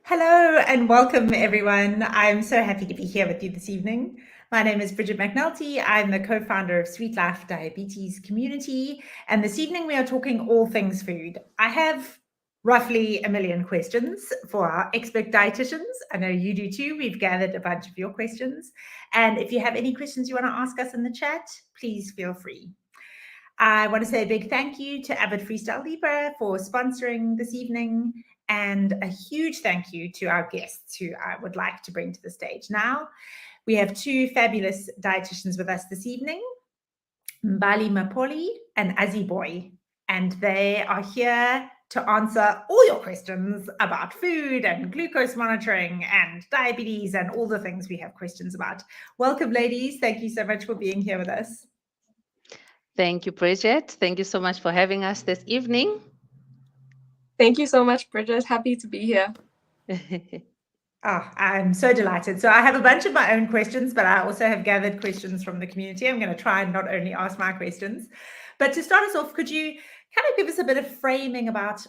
Hello and welcome, everyone. I'm so happy to be here with you this evening. My name is Bridget McNulty. I'm the co-founder of Sweet Life Diabetes Community, and this evening we are talking all things food. I have roughly a million questions for our expert dietitians. I know you do too. We've gathered a bunch of your questions, and if you have any questions you want to ask us in the chat, please feel free. I want to say a big thank you to Avid Freestyle Libre for sponsoring this evening, and a huge thank you to our guests who I would like to bring to the stage now. We have two fabulous dietitians with us this evening, Mbali Mapoli and Azzy Boy, and they are here to answer all your questions about food and glucose monitoring and diabetes and all the things we have questions about. Welcome, ladies. Thank you so much for being here with us. Thank you, Bridget. Thank you so much for having us this evening. Thank you so much, Bridget. Happy to be here. Oh, I'm so delighted. So I have a bunch of my own questions, but I also have gathered questions from the community. I'm going to try and not only ask my questions, but to start us off, could you kind of give us a bit of framing about,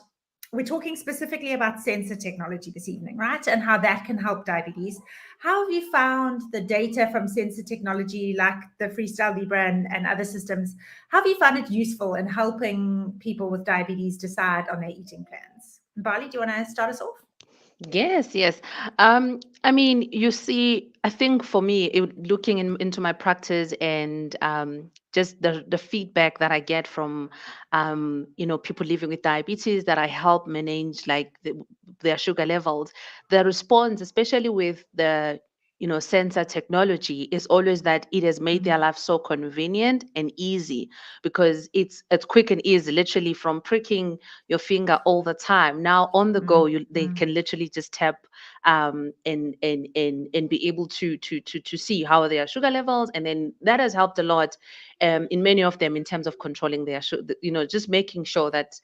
we're talking specifically about sensor technology this evening, right? And how that can help diabetes. How have you found the data from sensor technology like the Freestyle Libre and other systems? How have you found it useful in helping people with diabetes decide on their eating plans? Bali, do you want to start us off? Yes. I mean, you see, I think for me, looking into my practice and just the feedback that I get from, people living with diabetes that I help manage like their sugar levels, the response, especially with the sensor technology, is always that it has made their life so convenient and easy because it's quick and easy, literally from pricking your finger all the time. Now on the go, they can literally just tap and be able to see how their sugar levels, and then that has helped a lot in many of them in terms of controlling their just making sure that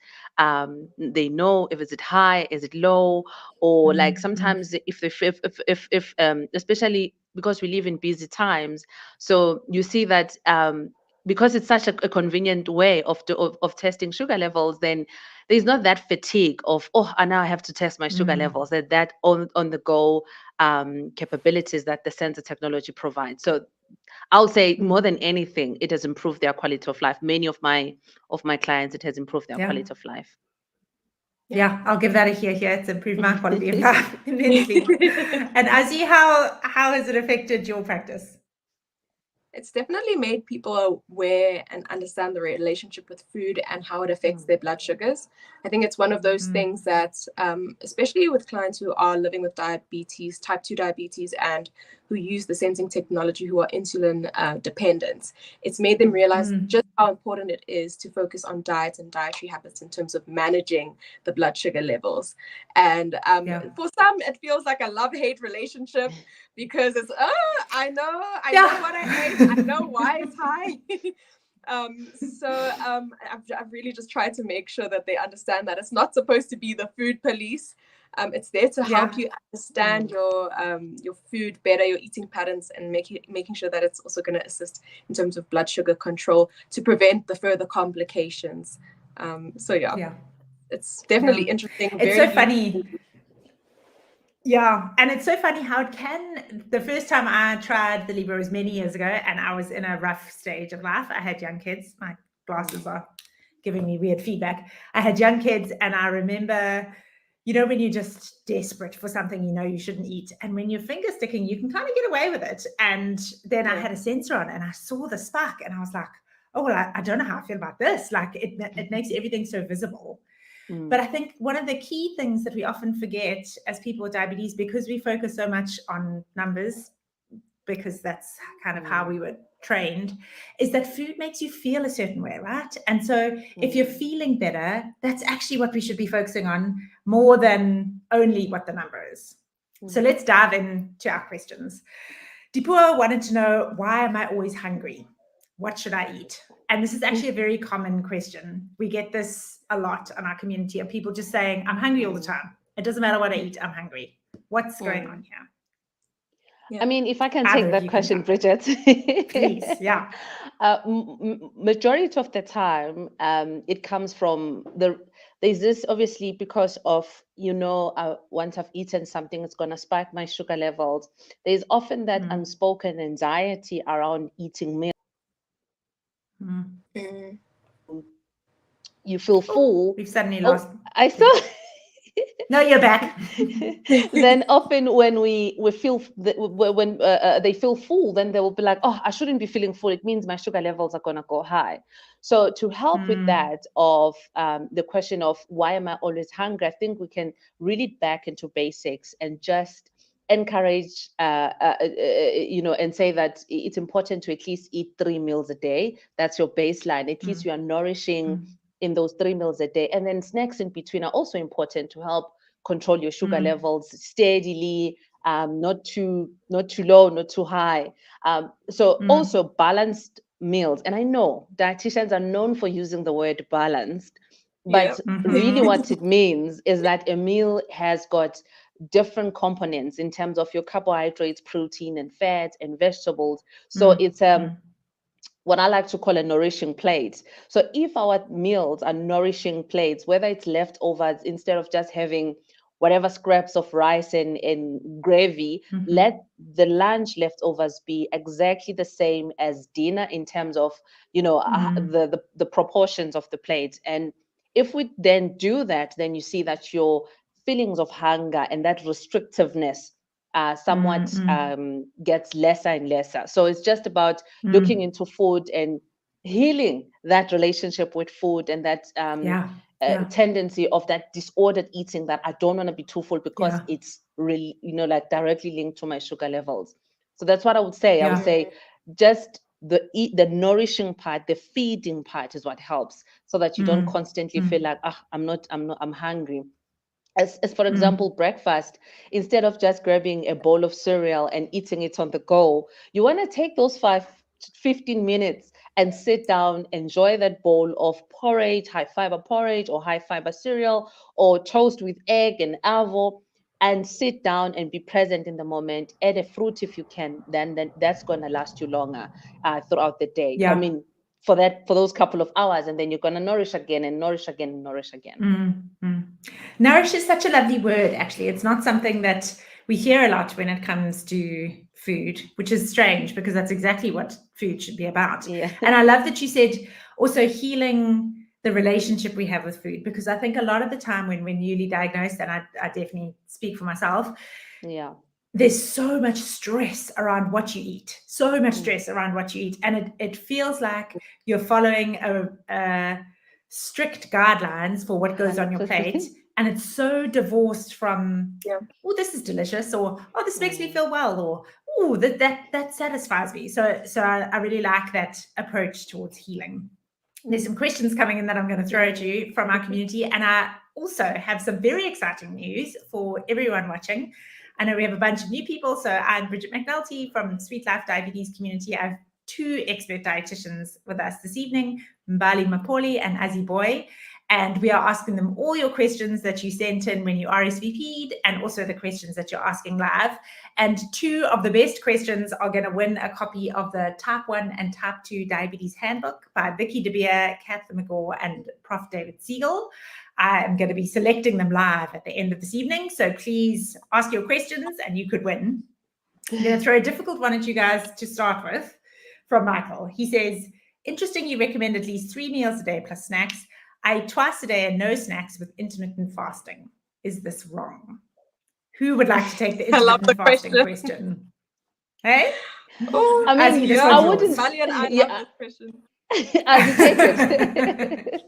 they know if is it high, is it low, or like sometimes if especially because we live in busy times, so you see that because it's such a convenient way of testing sugar levels, then there's not that fatigue of, oh, and now I have to test my sugar levels, that on the go capabilities that the sensor technology provides. So I'll say more than anything, it has improved their quality of life. Many of my clients, it has improved their quality of life. Yeah, I'll give that a hear here. It's improved my quality of life immensely. And Azzy, how has it affected your practice? It's definitely made people aware and understand the relationship with food and how it affects their blood sugars. I think it's one of those things that, especially with clients who are living with diabetes, type 2 diabetes, and who use the sensing technology, who are insulin dependent, it's made them realize just how important it is to focus on diet and dietary habits in terms of managing the blood sugar levels. And for some, it feels like a love-hate relationship because it's, I know what I ate, I know why it's high. I've really just tried to make sure that they understand that it's not supposed to be the food police. It's there to help you understand your food better, your eating patterns, and making sure that it's also going to assist in terms of blood sugar control to prevent the further complications. It's definitely interesting. It's so funny. Yeah, and it's so funny how it can. The first time I tried the Libre was many years ago, and I was in a rough stage of life. I had young kids. My glasses are giving me weird feedback. I had young kids, and I remember, when you're just desperate for something you shouldn't eat, and when you're finger sticking, you can kind of get away with it. And then I had a sensor on, and I saw the spike, and I was like, oh, well, I don't know how I feel about this. Like, it makes everything so visible. But I think one of the key things that we often forget as people with diabetes, because we focus so much on numbers, because that's kind of how we were trained, is that food makes you feel a certain way, right? And so if you're feeling better, that's actually what we should be focusing on more than only what the number is. So let's dive into our questions. Dipua wanted to know, why am I always hungry? What should I eat? And this is actually a very common question. We get this a lot in our community of people just saying, I'm hungry all the time. It doesn't matter what I eat, I'm hungry. What's going on here? Yeah. I mean, if I can take that question, Bridget. Please, yeah. Majority of the time, it comes from there's this obviously because of, once I've eaten something, it's going to spike my sugar levels. There's often that unspoken anxiety around eating meals. Mm. You feel full. We've suddenly Oh, lost. I saw. No, you're back. Then often when we feel when they feel full, then they will be like, oh, I shouldn't be feeling full. It means my sugar levels are going to go high. So to help with that of the question of why am I always hungry, I think we can really back into basics and just encourage, and say that it's important to at least eat 3 meals a day. That's your baseline. At least you are nourishing in those 3 meals a day. And then snacks in between are also important to help control your sugar levels steadily, not too low, not too high. So also balanced meals. And I know dietitians are known for using the word balanced, but really what it means is that a meal has got different components in terms of your carbohydrates, protein, and fat, and vegetables. So it's what I like to call a nourishing plate. So if our meals are nourishing plates, whether it's leftovers, instead of just having whatever scraps of rice and gravy, let the lunch leftovers be exactly the same as dinner in terms of, the proportions of the plate. And if we then do that, then you see that your feelings of hunger and that restrictiveness somewhat gets lesser and lesser. So it's just about looking into food and healing that relationship with food and that tendency of that disordered eating, that I don't want to be too full because it's really, like directly linked to my sugar levels. So that's what I would say. I would say just the nourishing part, the feeding part is what helps, so that you don't constantly feel like, I'm hungry. As for example, breakfast, instead of just grabbing a bowl of cereal and eating it on the go, you want to take those 15 minutes and sit down, enjoy that bowl of porridge, high fiber porridge or high fiber cereal or toast with egg and avo, and sit down and be present in the moment. Add a fruit if you can, then that's going to last you longer throughout the day. I mean, for those couple of hours, and then you're going to nourish again and nourish again and nourish again. Nourish is such a lovely word, actually. It's not something that we hear a lot when it comes to food, which is strange because that's exactly what food should be about. And I love that you said also healing the relationship we have with food, because I think a lot of the time when we're newly diagnosed, and I definitely speak for myself, there's so much stress around what you eat, and it feels like you're following a strict guidelines for what goes on your plate, and it's so divorced from oh, this is delicious, or oh, this makes me feel well, or oh, that satisfies me. So I really like that approach towards healing. There's some questions coming in that I'm going to throw at you from our community, and I also have some very exciting news for everyone watching. I know we have a bunch of new people. So I'm Bridget McNulty from Sweet Life Diabetes Community. I have 2 expert dietitians with us this evening, Mbali Mapoli and Azzy Boy. And we are asking them all your questions that you sent in when you RSVP'd, and also the questions that you're asking live. And 2 of the best questions are going to win a copy of the Type 1 and Type 2 Diabetes Handbook by Vicky De Beer, Kath McGaw, and Prof. David Siegel. I am going to be selecting them live at the end of this evening. So please ask your questions and you could win. I'm going to throw a difficult one at you guys to start with from Michael. He says, interesting, you recommend at least 3 meals a day plus snacks. I eat twice a day and no snacks with intermittent fasting. Is this wrong? Who would like to take the intermittent fasting question? Hey? Oh, I mean, Azzy, I wouldn't. I love this question. Azzy, take it.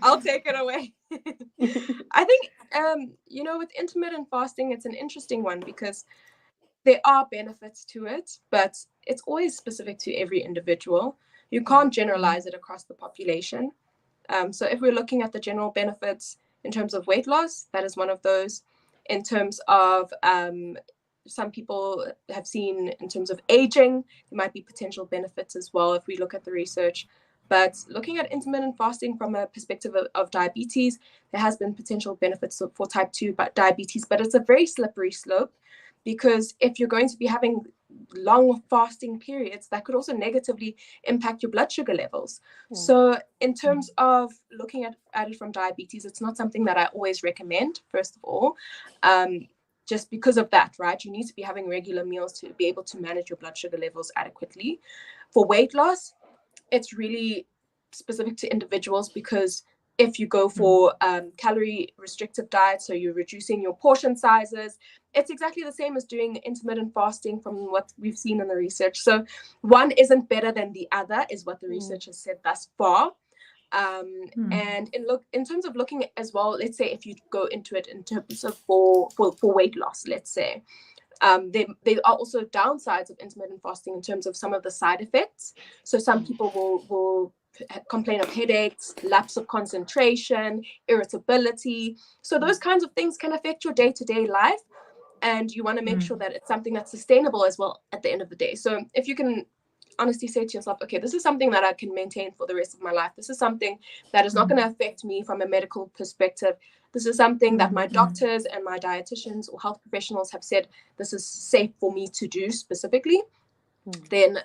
I'll take it away. I think, with intermittent fasting, it's an interesting one because there are benefits to it, but it's always specific to every individual. You can't generalize it across the population. So if we're looking at the general benefits in terms of weight loss, that is one of those. In terms of some people have seen in terms of aging, there might be potential benefits as well if we look at the research. But looking at intermittent fasting from a perspective of diabetes, there has been potential benefits for type 2 diabetes, but it's a very slippery slope, because if you're going to be having long fasting periods that could also negatively impact your blood sugar levels. So in terms of looking at it from diabetes, it's not something that I always recommend, first of all, just because of that, right? You need to be having regular meals to be able to manage your blood sugar levels adequately. For weight loss, it's really specific to individuals, because if you go for calorie restrictive diet, so you're reducing your portion sizes, it's exactly the same as doing intermittent fasting from what we've seen in the research. So one isn't better than the other, is what the research has said thus far. And in terms of looking as well, let's say if you go into it in terms of for weight loss, let's say, there are also downsides of intermittent fasting in terms of some of the side effects. So some people will complain of headaches, lapse of concentration, irritability. So those kinds of things can affect your day-to-day life, and you want to make sure that it's something that's sustainable as well at the end of the day. So if you can honestly say to yourself, okay, this is something that I can maintain for the rest of my life. This is something that is not going to affect me from a medical perspective. This is something that my doctors and my dietitians or health professionals have said this is safe for me to do specifically. Then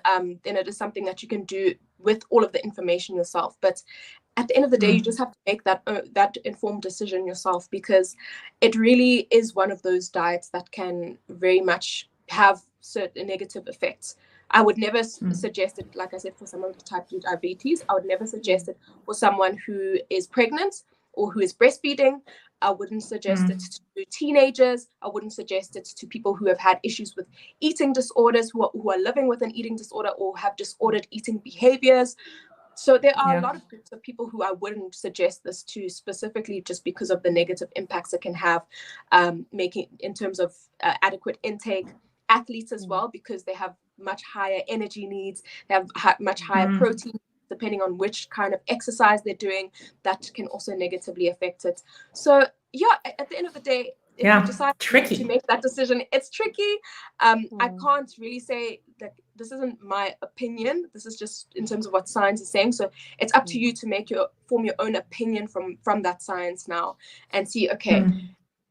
it is something that you can do with all of the information yourself. But at the end of the day, you just have to make that informed decision yourself, because it really is one of those diets that can very much have certain negative effects. I would never suggest it, like I said, for someone with type 2 diabetes. I would never suggest it for someone who is pregnant or who is breastfeeding. I wouldn't suggest it to teenagers. I wouldn't suggest it to people who have had issues with eating disorders, who are living with an eating disorder or have disordered eating behaviors. So there are a lot of groups of people who I wouldn't suggest this to specifically, just because of the negative impacts it can have, making in terms of adequate intake. Athletes as well, because they have much higher energy needs, they have much higher protein, depending on which kind of exercise they're doing, that can also negatively affect it. So yeah, at the end of the day, if you decide to make that decision, it's tricky. I can't really say that this isn't my opinion. This is just in terms of what science is saying. So it's up to you to form your own opinion from that science now, and see, okay,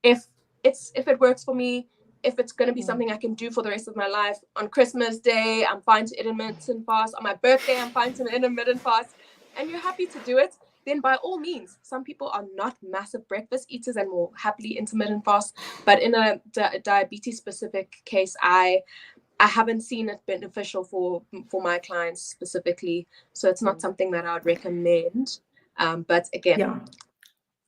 if it works for me, if it's going to be something I can do for the rest of my life. On Christmas Day, I'm fine to intermittent fast. On my birthday, I'm fine to intermittent fast. And you're happy to do it, then by all means. Some people are not massive breakfast eaters and will happily intermittent fast. But in a diabetes specific case, I haven't seen it beneficial for my clients specifically. So it's not something that I would recommend. But again,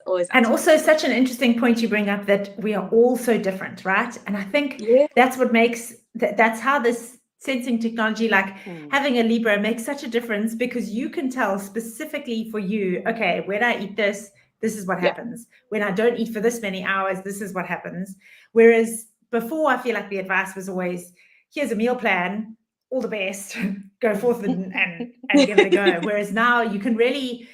always. And also such an interesting point you bring up, that we are all so different, right? And I think that's what makes that's how this sensing technology, like having a Libra, makes such a difference, because you can tell specifically for you, okay, when I eat this is what happens. When I don't eat for this many hours, this is what happens. Whereas before, I feel like the advice was always, here's a meal plan, all the best, go forth and give it a go. Whereas now you can really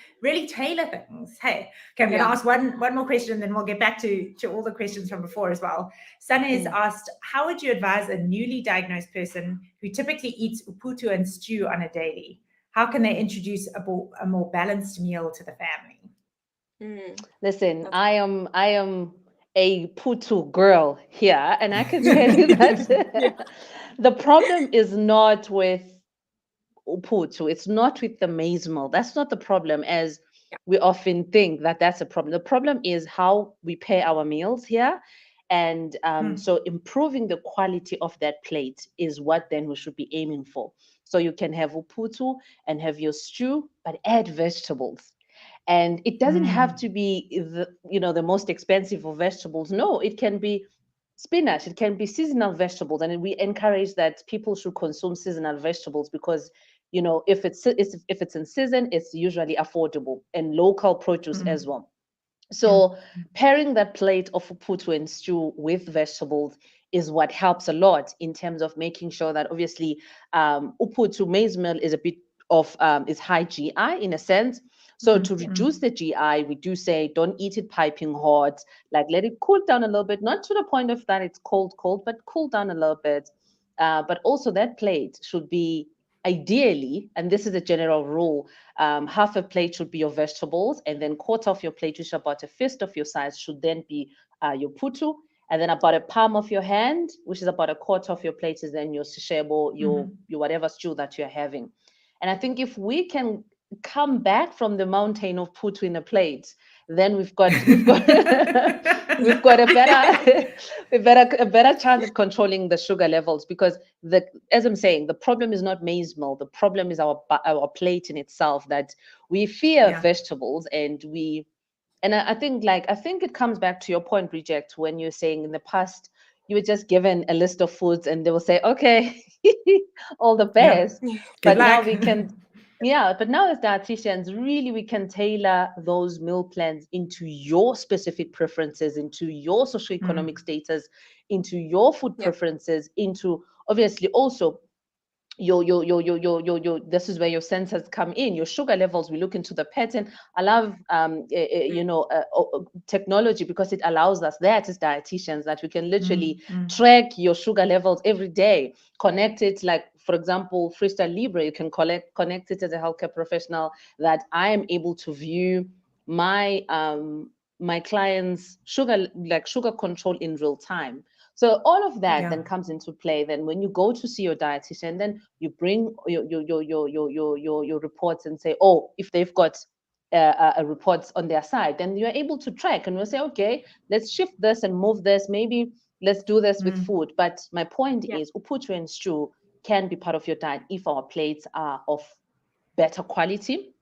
tailor things. Hey, okay, I'm going to ask one more question, and then we'll get back to all the questions from before as well. Sunny has asked, how would you advise a newly diagnosed person who typically eats uputu and stew on a daily? How can they introduce a more balanced meal to the family? Listen, I am a putu girl here, and I can tell you that the problem is not with uputu, it's not with the maize meal. That's not the problem, as we often think that that's a problem. The problem is how we pair our meals here. And so improving the quality of that plate is what then we should be aiming for. So you can have uputu and have your stew, but add vegetables. And it doesn't have to be the most expensive of vegetables. No, it can be spinach, it can be seasonal vegetables. And we encourage that people should consume seasonal vegetables, because if it's in season, it's usually affordable, and local produce as well. So pairing that plate of uputu and stew with vegetables is what helps a lot in terms of making sure that, obviously, uputu maize meal is a bit of is high GI in a sense. So to reduce the GI, we do say don't eat it piping hot, like let it cool down a little bit, not to the point of that it's cold, but cool down a little bit. But also that plate should be, ideally, and this is a general rule, half a plate should be your vegetables, and then quarter of your plate, which is about a fist of your size, should then be your putu, and then about a palm of your hand, which is about a quarter of your plate, is then your sishebo, your whatever stew that you're having. And I think if we can come back from the mountain of put in a plate, then we've got we've got a better chance at controlling the sugar levels, because as I'm saying, the problem is not maize meal. The problem is our plate in itself, that we fear vegetables, and I think it comes back to your point, Reject, when you're saying in the past you were just given a list of foods and they will say, okay, all the best. But now we can, but now as dietitians, really we can tailor those meal plans into your specific preferences, into your socioeconomic status, into your food preferences, into obviously also your this is where your sensors come in, your sugar levels. We look into the pattern. I love technology, because it allows us, that as dietitians, that we can literally track your sugar levels every day, connect it, like for example Freestyle Libre, you can connect it as a healthcare professional, that I am able to view my my clients' sugar control in real time. So all of that then comes into play. Then when you go to see your dietitian, then you bring your reports and say, oh, if they've got reports on their side, then you're able to track, and we'll say, okay, let's shift this and move this. Maybe let's do this with food. But my point is, uputu and stew can be part of your diet if our plates are of better quality.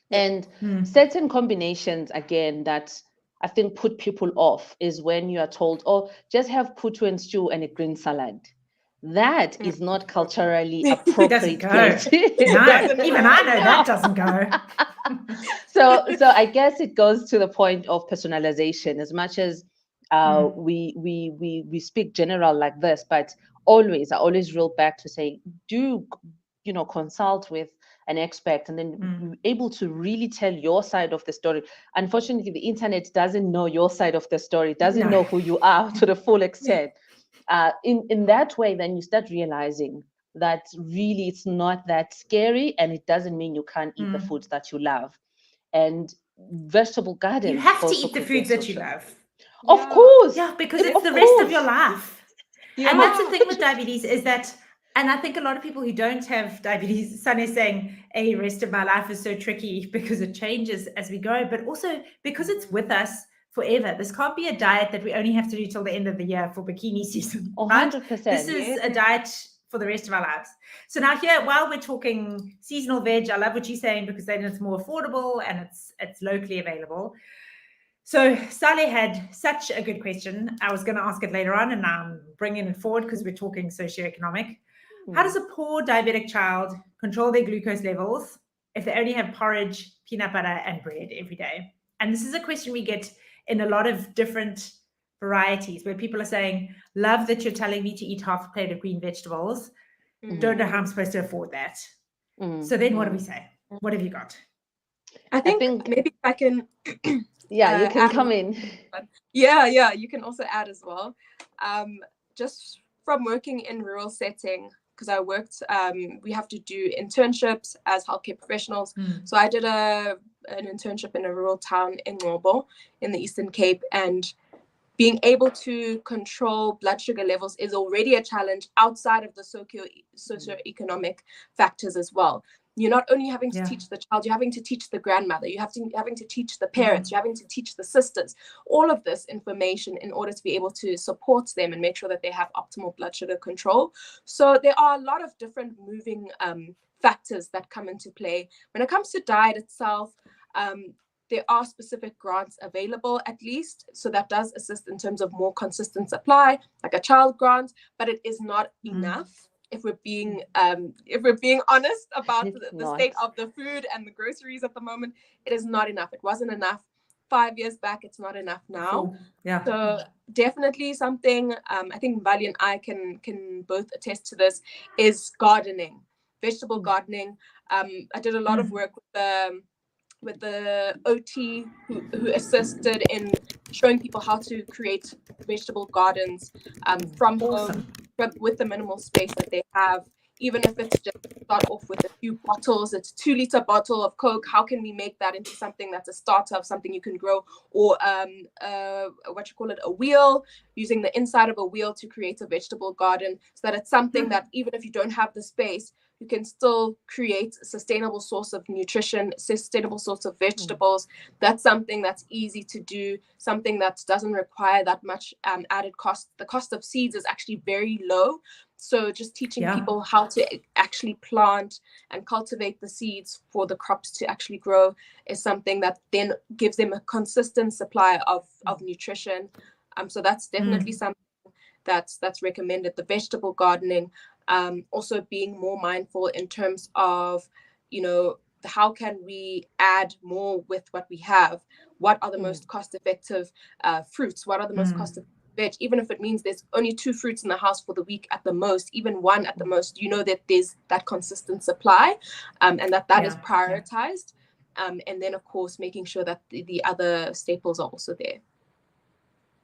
And certain combinations, again, that I think put people off is when you are told, oh, just have putu and stew and a green salad. That is not culturally appropriate. No, even I know that doesn't go. So I guess it goes to the point of personalization. As much as we speak general like this, but I always reel back to say, do consult with an expert, and then be able to really tell your side of the story. Unfortunately, the internet doesn't know your side of the story, doesn't know who you are to the full extent. In that way, then you start realizing that really it's not that scary, and it doesn't mean you can't eat the foods that you love. And vegetable gardens, you have to eat the foods that you love. Of course. Yeah, because it's the rest of your life. And that's the thing with diabetes, is that, and I think a lot of people who don't have diabetes, Sun is saying, the rest of my life is so tricky because it changes as we go, but also because it's with us forever. This can't be a diet that we only have to do till the end of the year for bikini season. 100%. This is a diet for the rest of our lives. So now here, while we're talking seasonal veg, I love what you're saying, because then it's more affordable and it's locally available. So Saleh had such a good question. I was going to ask it later on, and I'm bringing it forward because we're talking socioeconomic. How does a poor diabetic child control their glucose levels if they only have porridge, peanut butter, and bread every day? And this is a question we get in a lot of different varieties, where people are saying, love that you're telling me to eat half a plate of green vegetables. Don't know how I'm supposed to afford that. So then what do we say? What have you got? I think maybe I can... you can come in. Yeah, you can also add as well. Just from working in rural setting, because I worked, we have to do internships as healthcare professionals. So I did an internship in a rural town in Ngobo in the Eastern Cape, and being able to control blood sugar levels is already a challenge outside of the socioeconomic factors as well. You're not only having to teach the child, you're having to teach the grandmother, you're having to teach the parents, you're having to teach the sisters, all of this information in order to be able to support them and make sure that they have optimal blood sugar control. So there are a lot of different moving factors that come into play. When it comes to diet itself, there are specific grants available, at least. So that does assist in terms of more consistent supply, like a child grant, but it is not enough. If we're being honest about the state of the food and the groceries at the moment, it is not enough. It wasn't enough 5 years back. It's not enough now. So definitely something, I think Mbali and I can both attest to this, is gardening, vegetable gardening. I did a lot of work with the OT who assisted in showing people how to create vegetable gardens from home, with the minimal space that they have even if it's just start off with a few bottles. It's 2-liter bottle of Coke. How can we make that into something that's a starter of something you can grow? Or a wheel, using the inside of a wheel to create a vegetable garden, so that it's something that even if you don't have the space, you can still create a sustainable source of nutrition, sustainable source of vegetables. That's something that's easy to do, something that doesn't require that much added cost. The cost of seeds is actually very low. So just teaching people how to actually plant and cultivate the seeds for the crops to actually grow is something that then gives them a consistent supply of nutrition. So that's definitely something that's recommended. The vegetable gardening, also being more mindful in terms of, how can we add more with what we have? What are the most cost-effective fruits? What are the most cost-effective veg? Even if it means there's only 2 fruits in the house for the week at the most, even 1 at the most, that there's that consistent supply, and that is prioritized. And then, of course, making sure that the other staples are also there.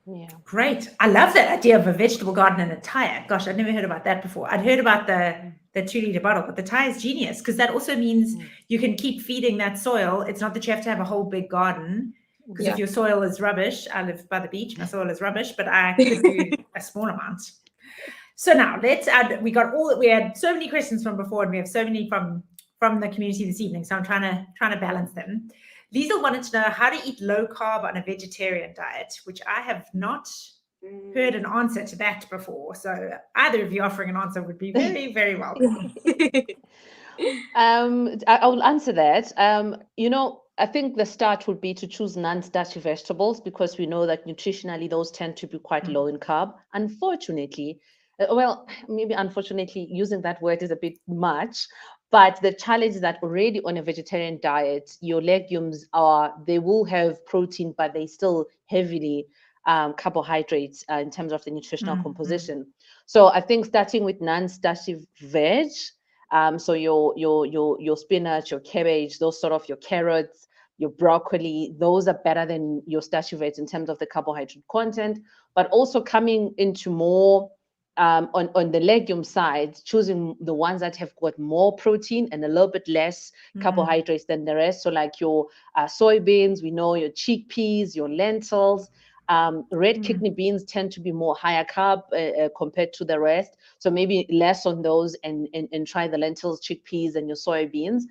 Yeah. Great. I love that idea of a vegetable garden and a tire. Gosh, I'd never heard about that before. I'd heard about the 2-liter bottle, but the tire is genius, because that also means you can keep feeding that soil. It's not that you have to have a whole big garden, because if your soil is rubbish, I live by the beach, my soil is rubbish, but I could do a small amount. So now let's add, we had so many questions from before, and we have so many from the community this evening. So I'm trying to balance them. Liesl wanted to know how to eat low carb on a vegetarian diet, which I have not heard an answer to that before. So either of you offering an answer would be very, very welcome. I will answer that. I think the start would be to choose non-starchy vegetables, because we know that nutritionally those tend to be quite low in carb. Unfortunately, maybe unfortunately, using that word is a bit much, but the challenge is that already on a vegetarian diet, your legumes they will have protein, but they still heavily carbohydrates in terms of the nutritional composition. So I think starting with non-starchy veg, so your spinach, your cabbage, those sort of your carrots, your broccoli, those are better than your starchy veg in terms of the carbohydrate content, but also coming into more on the legume side, choosing the ones that have got more protein and a little bit less carbohydrates than the rest. So like your soybeans, we know your chickpeas, your lentils, red kidney beans tend to be more higher carb compared to the rest. So maybe less on those and try the lentils, chickpeas, and your soybeans,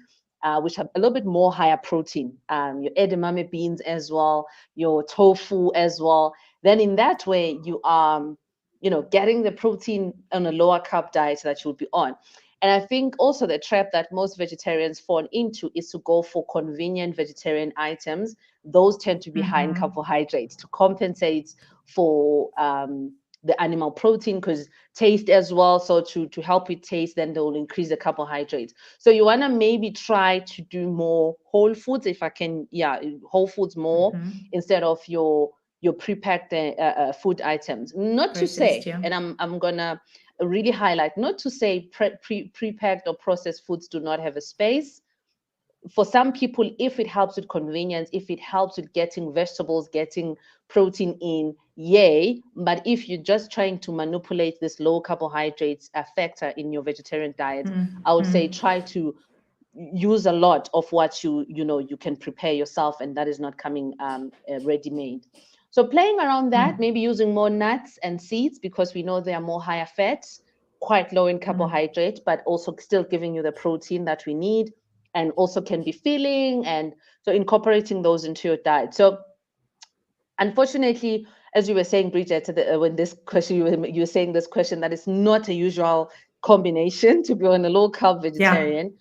which have a little bit more higher protein. Your edamame beans as well, your tofu as well. Then in that way, you are getting the protein on a lower carb diet that you would be on. And I think also the trap that most vegetarians fall into is to go for convenient vegetarian items. Those tend to be high in carbohydrates to compensate for the animal protein, because taste as well. So to help with taste, then they will increase the carbohydrates. So you want to maybe try to do more whole foods, if I can, whole foods more instead of your pre-packed food items. Not to say, and I'm gonna really highlight, not to say pre-packed or processed foods do not have a space. For some people, if it helps with convenience, if it helps with getting vegetables, getting protein in, yay. But if you're just trying to manipulate this low carbohydrates factor in your vegetarian diet, I would say try to use a lot of what you can prepare yourself, and that is not coming ready-made. So playing around that, maybe using more nuts and seeds, because we know they are more higher fats, quite low in carbohydrate, but also still giving you the protein that we need, and also can be filling. And so incorporating those into your diet. So unfortunately, as you were saying, Bridget, when this question, you were saying this question, that is not a usual combination to be on a low carb vegetarian.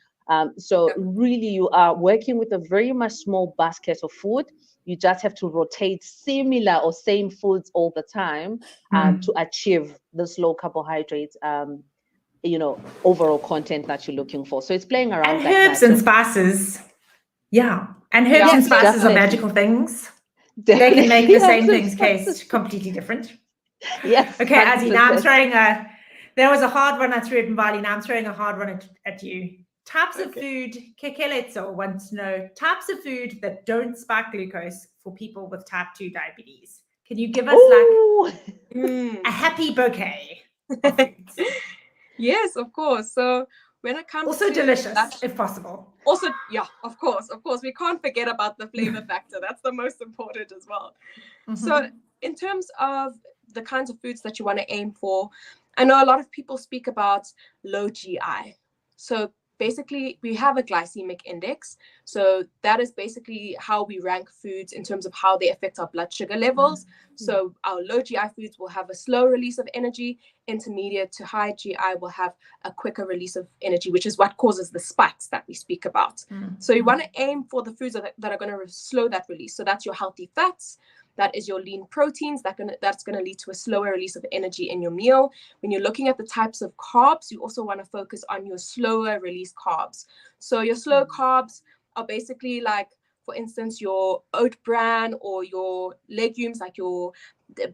So really you are working with a very much small basket of food. You just have to rotate similar or same foods all the time to achieve this low carbohydrates, overall content that you're looking for. So it's playing around. And herbs and spices. Yeah. And herbs and spices are magical things. They can make the same things taste completely different. Yes. Okay, Azzy, now I'm throwing there was a hard one I threw at Mbali. Now I'm throwing a hard one at you. Types of food, Kekeletso wants to know, types of food that don't spike glucose for people with type 2 diabetes. Can you give us a happy bouquet of foods? Yes, of course. So when it comes Also to delicious, that, if possible. also, yeah, of course, we can't forget about the flavor factor. That's the most important as well. So in terms of the kinds of foods that you want to aim for, I know a lot of people speak about low GI. So basically we have a glycemic index. So that is basically how we rank foods in terms of how they affect our blood sugar levels. So our low GI foods will have a slow release of energy. Intermediate to high GI will have a quicker release of energy, which is what causes the spikes that we speak about. So you want to aim for the foods that are going to slow that release. So that's your healthy fats. That is your lean proteins. That's going to lead to a slower release of energy in your meal. When you're looking at the types of carbs, you also want to focus on your slower release carbs. So your slow carbs are basically like, for instance, your oat bran or your legumes, like your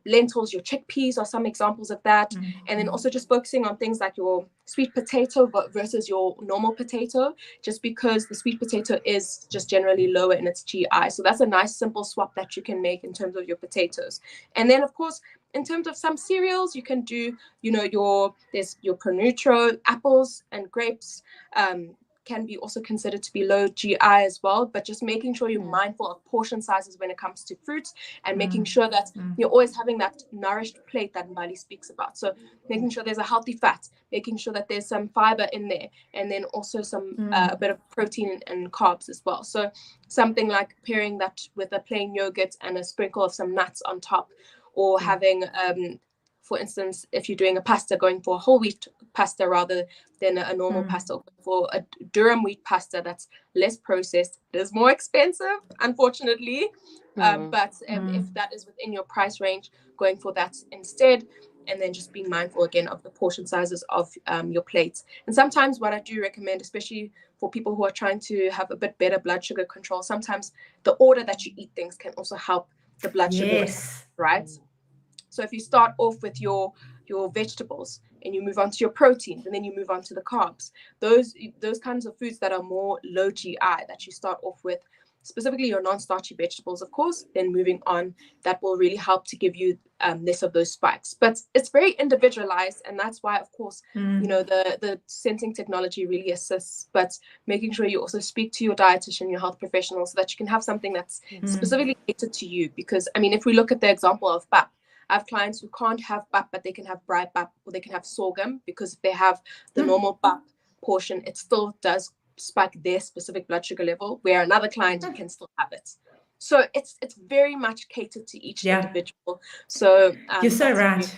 lentils, your chickpeas are some examples of that. And then also just focusing on things like your sweet potato versus your normal potato, just because the sweet potato is just generally lower in its GI. So that's a nice simple swap that you can make in terms of your potatoes. And then of course, in terms of some cereals, you can do, there's your Pronutro, apples and grapes, can be also considered to be low GI as well, but just making sure you're mindful of portion sizes when it comes to fruits, and making sure that you're always having that nourished plate that Mbali speaks about. So making sure there's a healthy fat, making sure that there's some fiber in there, and then also some a bit of protein and carbs as well. So something like pairing that with a plain yogurt and a sprinkle of some nuts on top, or having for instance, if you're doing a pasta, going for a whole wheat pasta rather than a normal pasta, for a durum wheat pasta that's less processed. It is more expensive, unfortunately, but if that is within your price range, going for that instead. And then just being mindful again of the portion sizes of your plates. And sometimes what I do recommend, especially for people who are trying to have a bit better blood sugar control, sometimes the order that you eat things can also help the blood sugar, right? So if you start off with your vegetables and you move on to your proteins and then you move on to the carbs, those kinds of foods that are more low GI that you start off with, specifically your non-starchy vegetables, of course, then moving on, that will really help to give you less of those spikes. But it's very individualized, and that's why, of course, the sensing technology really assists, but making sure you also speak to your dietitian, your health professional, so that you can have something that's specifically catered to you. Because, I mean, if we look at the example of BAP, I have clients who can't have BAP, but they can have bright BAP, or they can have sorghum, because if they have the normal BAP portion, it still does spike their specific blood sugar level, where another client can still have it. So it's very much catered to each individual. So you're so right.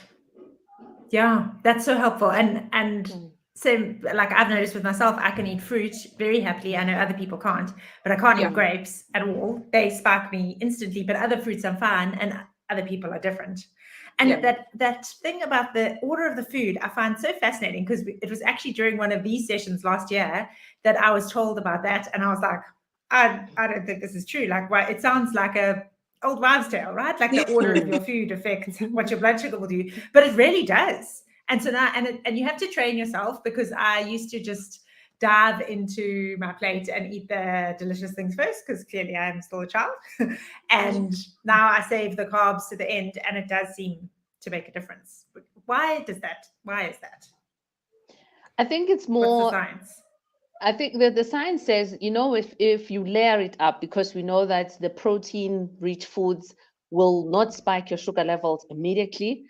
Yeah, that's so helpful. And so, like, I've noticed with myself, I can eat fruit very happily. I know other people can't, but I can't eat grapes at all. They spike me instantly, but other fruits I'm fine, and other people are different. And that thing about the order of the food, I find so fascinating, because it was actually during one of these sessions last year that I was told about that. And I was like, I don't think this is true. Like, why? It sounds like a old wives' tale, right? Like the order of your food affects what your blood sugar will do, but it really does. And so now, and you have to train yourself, because I used to just dive into my plate and eat the delicious things first, because clearly I am still a child. And now I save the carbs to the end, and it does seem to make a difference. Why is that? I think it's more What's the science? I think that the science says, if you layer it up, because we know that the protein-rich foods will not spike your sugar levels immediately,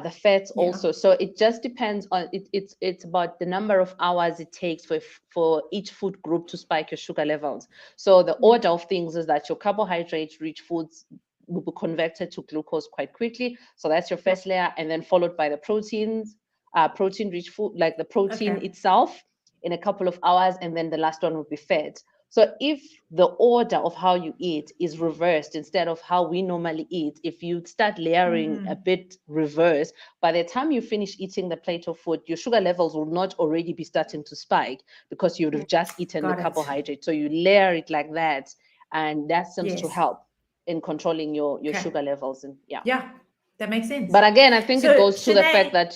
the fats also. So it just depends on it's about the number of hours it takes for each food group to spike your sugar levels. So the order of things is that your carbohydrate-rich foods will be converted to glucose quite quickly. So that's your first layer, and then followed by the proteins, protein-rich food, like the protein itself, in a couple of hours, and then the last one would be fed. So if the order of how you eat is reversed, instead of how we normally eat, if you start layering a bit reverse, by the time you finish eating the plate of food, your sugar levels will not already be starting to spike, because you would have just eaten the carbohydrate. So you layer it like that, and that seems to help in controlling your sugar levels. And that makes sense. But again, I think it goes to the fact that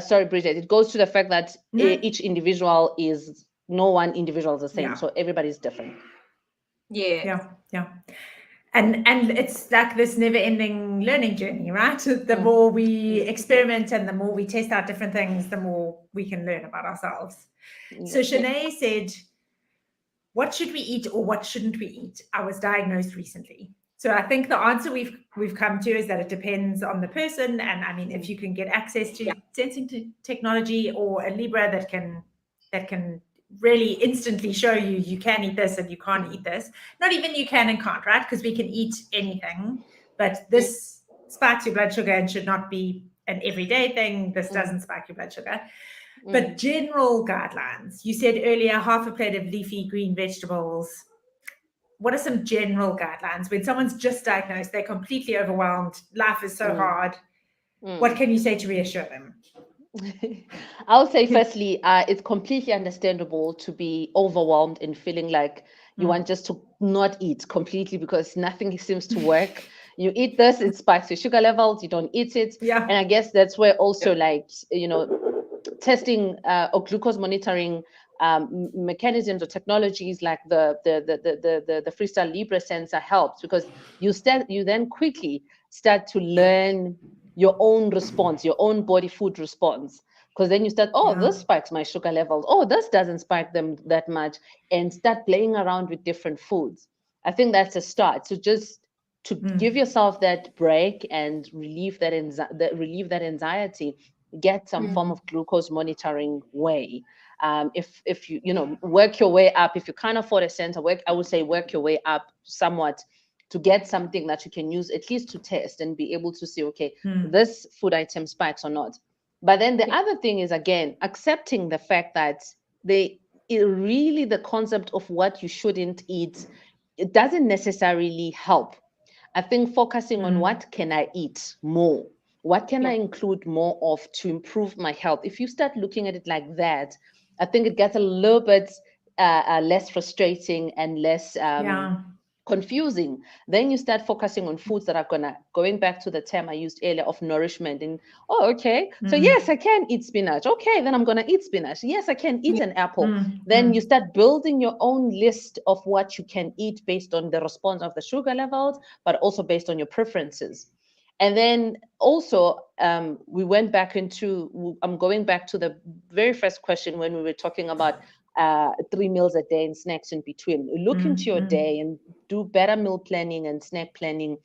sorry, Bridget, it goes to the fact that each individual no one individual is the same. So everybody's different. Yeah. And it's like this never-ending learning journey, right? The more we experiment and the more we test out different things, the more we can learn about ourselves. So Shanae said, what should we eat or what shouldn't we eat? I was diagnosed recently. So I think the answer we've come to is that it depends on the person. And I mean, if you can get access to sensing technology or a Libra that can really instantly show you can eat this and you can't eat this. Not even you can and can't, right? Because we can eat anything, but this spikes your blood sugar and should not be an everyday thing. This doesn't spike your blood sugar. But general guidelines, you said earlier, half a plate of leafy green vegetables. What are some general guidelines when someone's just diagnosed, they're completely overwhelmed, life is so hard? What can you say to reassure them? I'll say firstly, it's completely understandable to be overwhelmed and feeling like you want just to not eat completely because nothing seems to work. You eat this, it spikes your sugar levels, you don't eat it. And I guess that's where also testing or glucose monitoring mechanisms or technologies like the Freestyle Libre sensor helps, because you then quickly start to learn your own response, your own body food response, because then you start, this spikes my sugar levels, this doesn't spike them that much, and start playing around with different foods. I think that's a start. So just to give yourself that break and relieve that anxiety, get some form of glucose monitoring way. If you work your way up, if you can't afford a sensor, I would say work your way up somewhat to get something that you can use at least to test and be able to see, okay, this food item spikes or not. But then the other thing is, again, accepting the fact that really the concept of what you shouldn't eat, it doesn't necessarily help. I think focusing on what can I eat more? What can I include more of to improve my health? If you start looking at it like that, I think it gets a little bit less frustrating and less confusing. Then you start focusing on foods that are going back to the term I used earlier of nourishment. And so yes, I can eat spinach. Okay, then I'm gonna eat spinach. Yes, I can eat an apple. Then you start building your own list of what you can eat based on the response of the sugar levels, but also based on your preferences. And then also, I'm going back to the very first question when we were talking about 3 meals a day and snacks in between. Look into your day and do better meal planning and snack planning,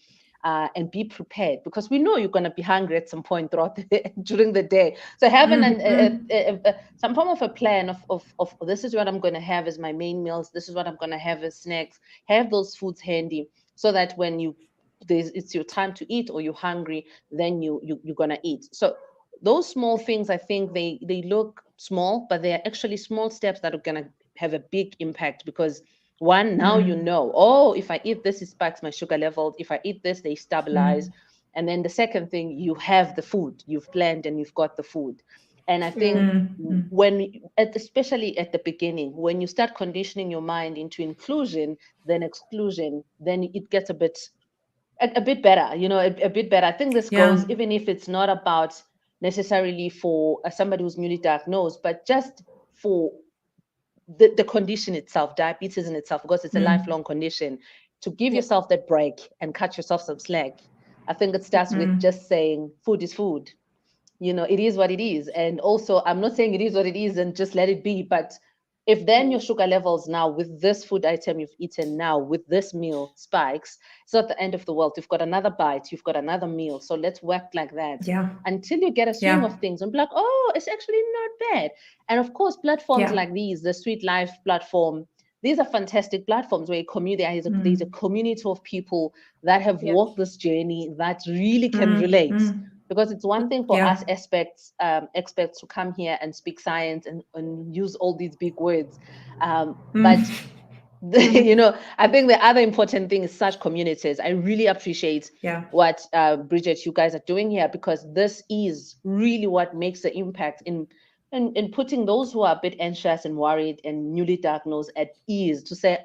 and be prepared, because we know you're going to be hungry at some point during the day. So having some form of a plan of this is what I'm going to have as my main meals, this is what I'm going to have as snacks. Have those foods handy so that when it's your time to eat or you're hungry, then you're gonna eat. So those small things, I think they look small, but they're actually small steps that are gonna have a big impact, because now you know, if I eat this, it spikes my sugar levels. If I eat this, they stabilize. And then the second thing, you have the food, you've planned and you've got the food. And I think especially at the beginning, when you start conditioning your mind into inclusion, then exclusion, then it gets a bit better, a bit better. I think this goes, even if it's not about necessarily for somebody who's newly diagnosed, but just for the condition itself, diabetes in itself, because it's a lifelong condition, to give yourself that break and cut yourself some slack. I think it starts with just saying food is food. It is what it is. And also, I'm not saying it is what it is and just let it be, but if then your sugar levels now with this food item you've eaten now with this meal spikes, it's not the end of the world. You've got another bite, you've got another meal. So let's work like that until you get a swing of things and be like, it's actually not bad. And of course, platforms like these, the Sweet Life platform, these are fantastic platforms where there's a community of people that have walked this journey that really can relate. Because it's one thing for us experts to come here and speak science and use all these big words. But, I think the other important thing is such communities. I really appreciate what, Bridget, you guys are doing here, because this is really what makes the impact in putting those who are a bit anxious and worried and newly diagnosed at ease, to say,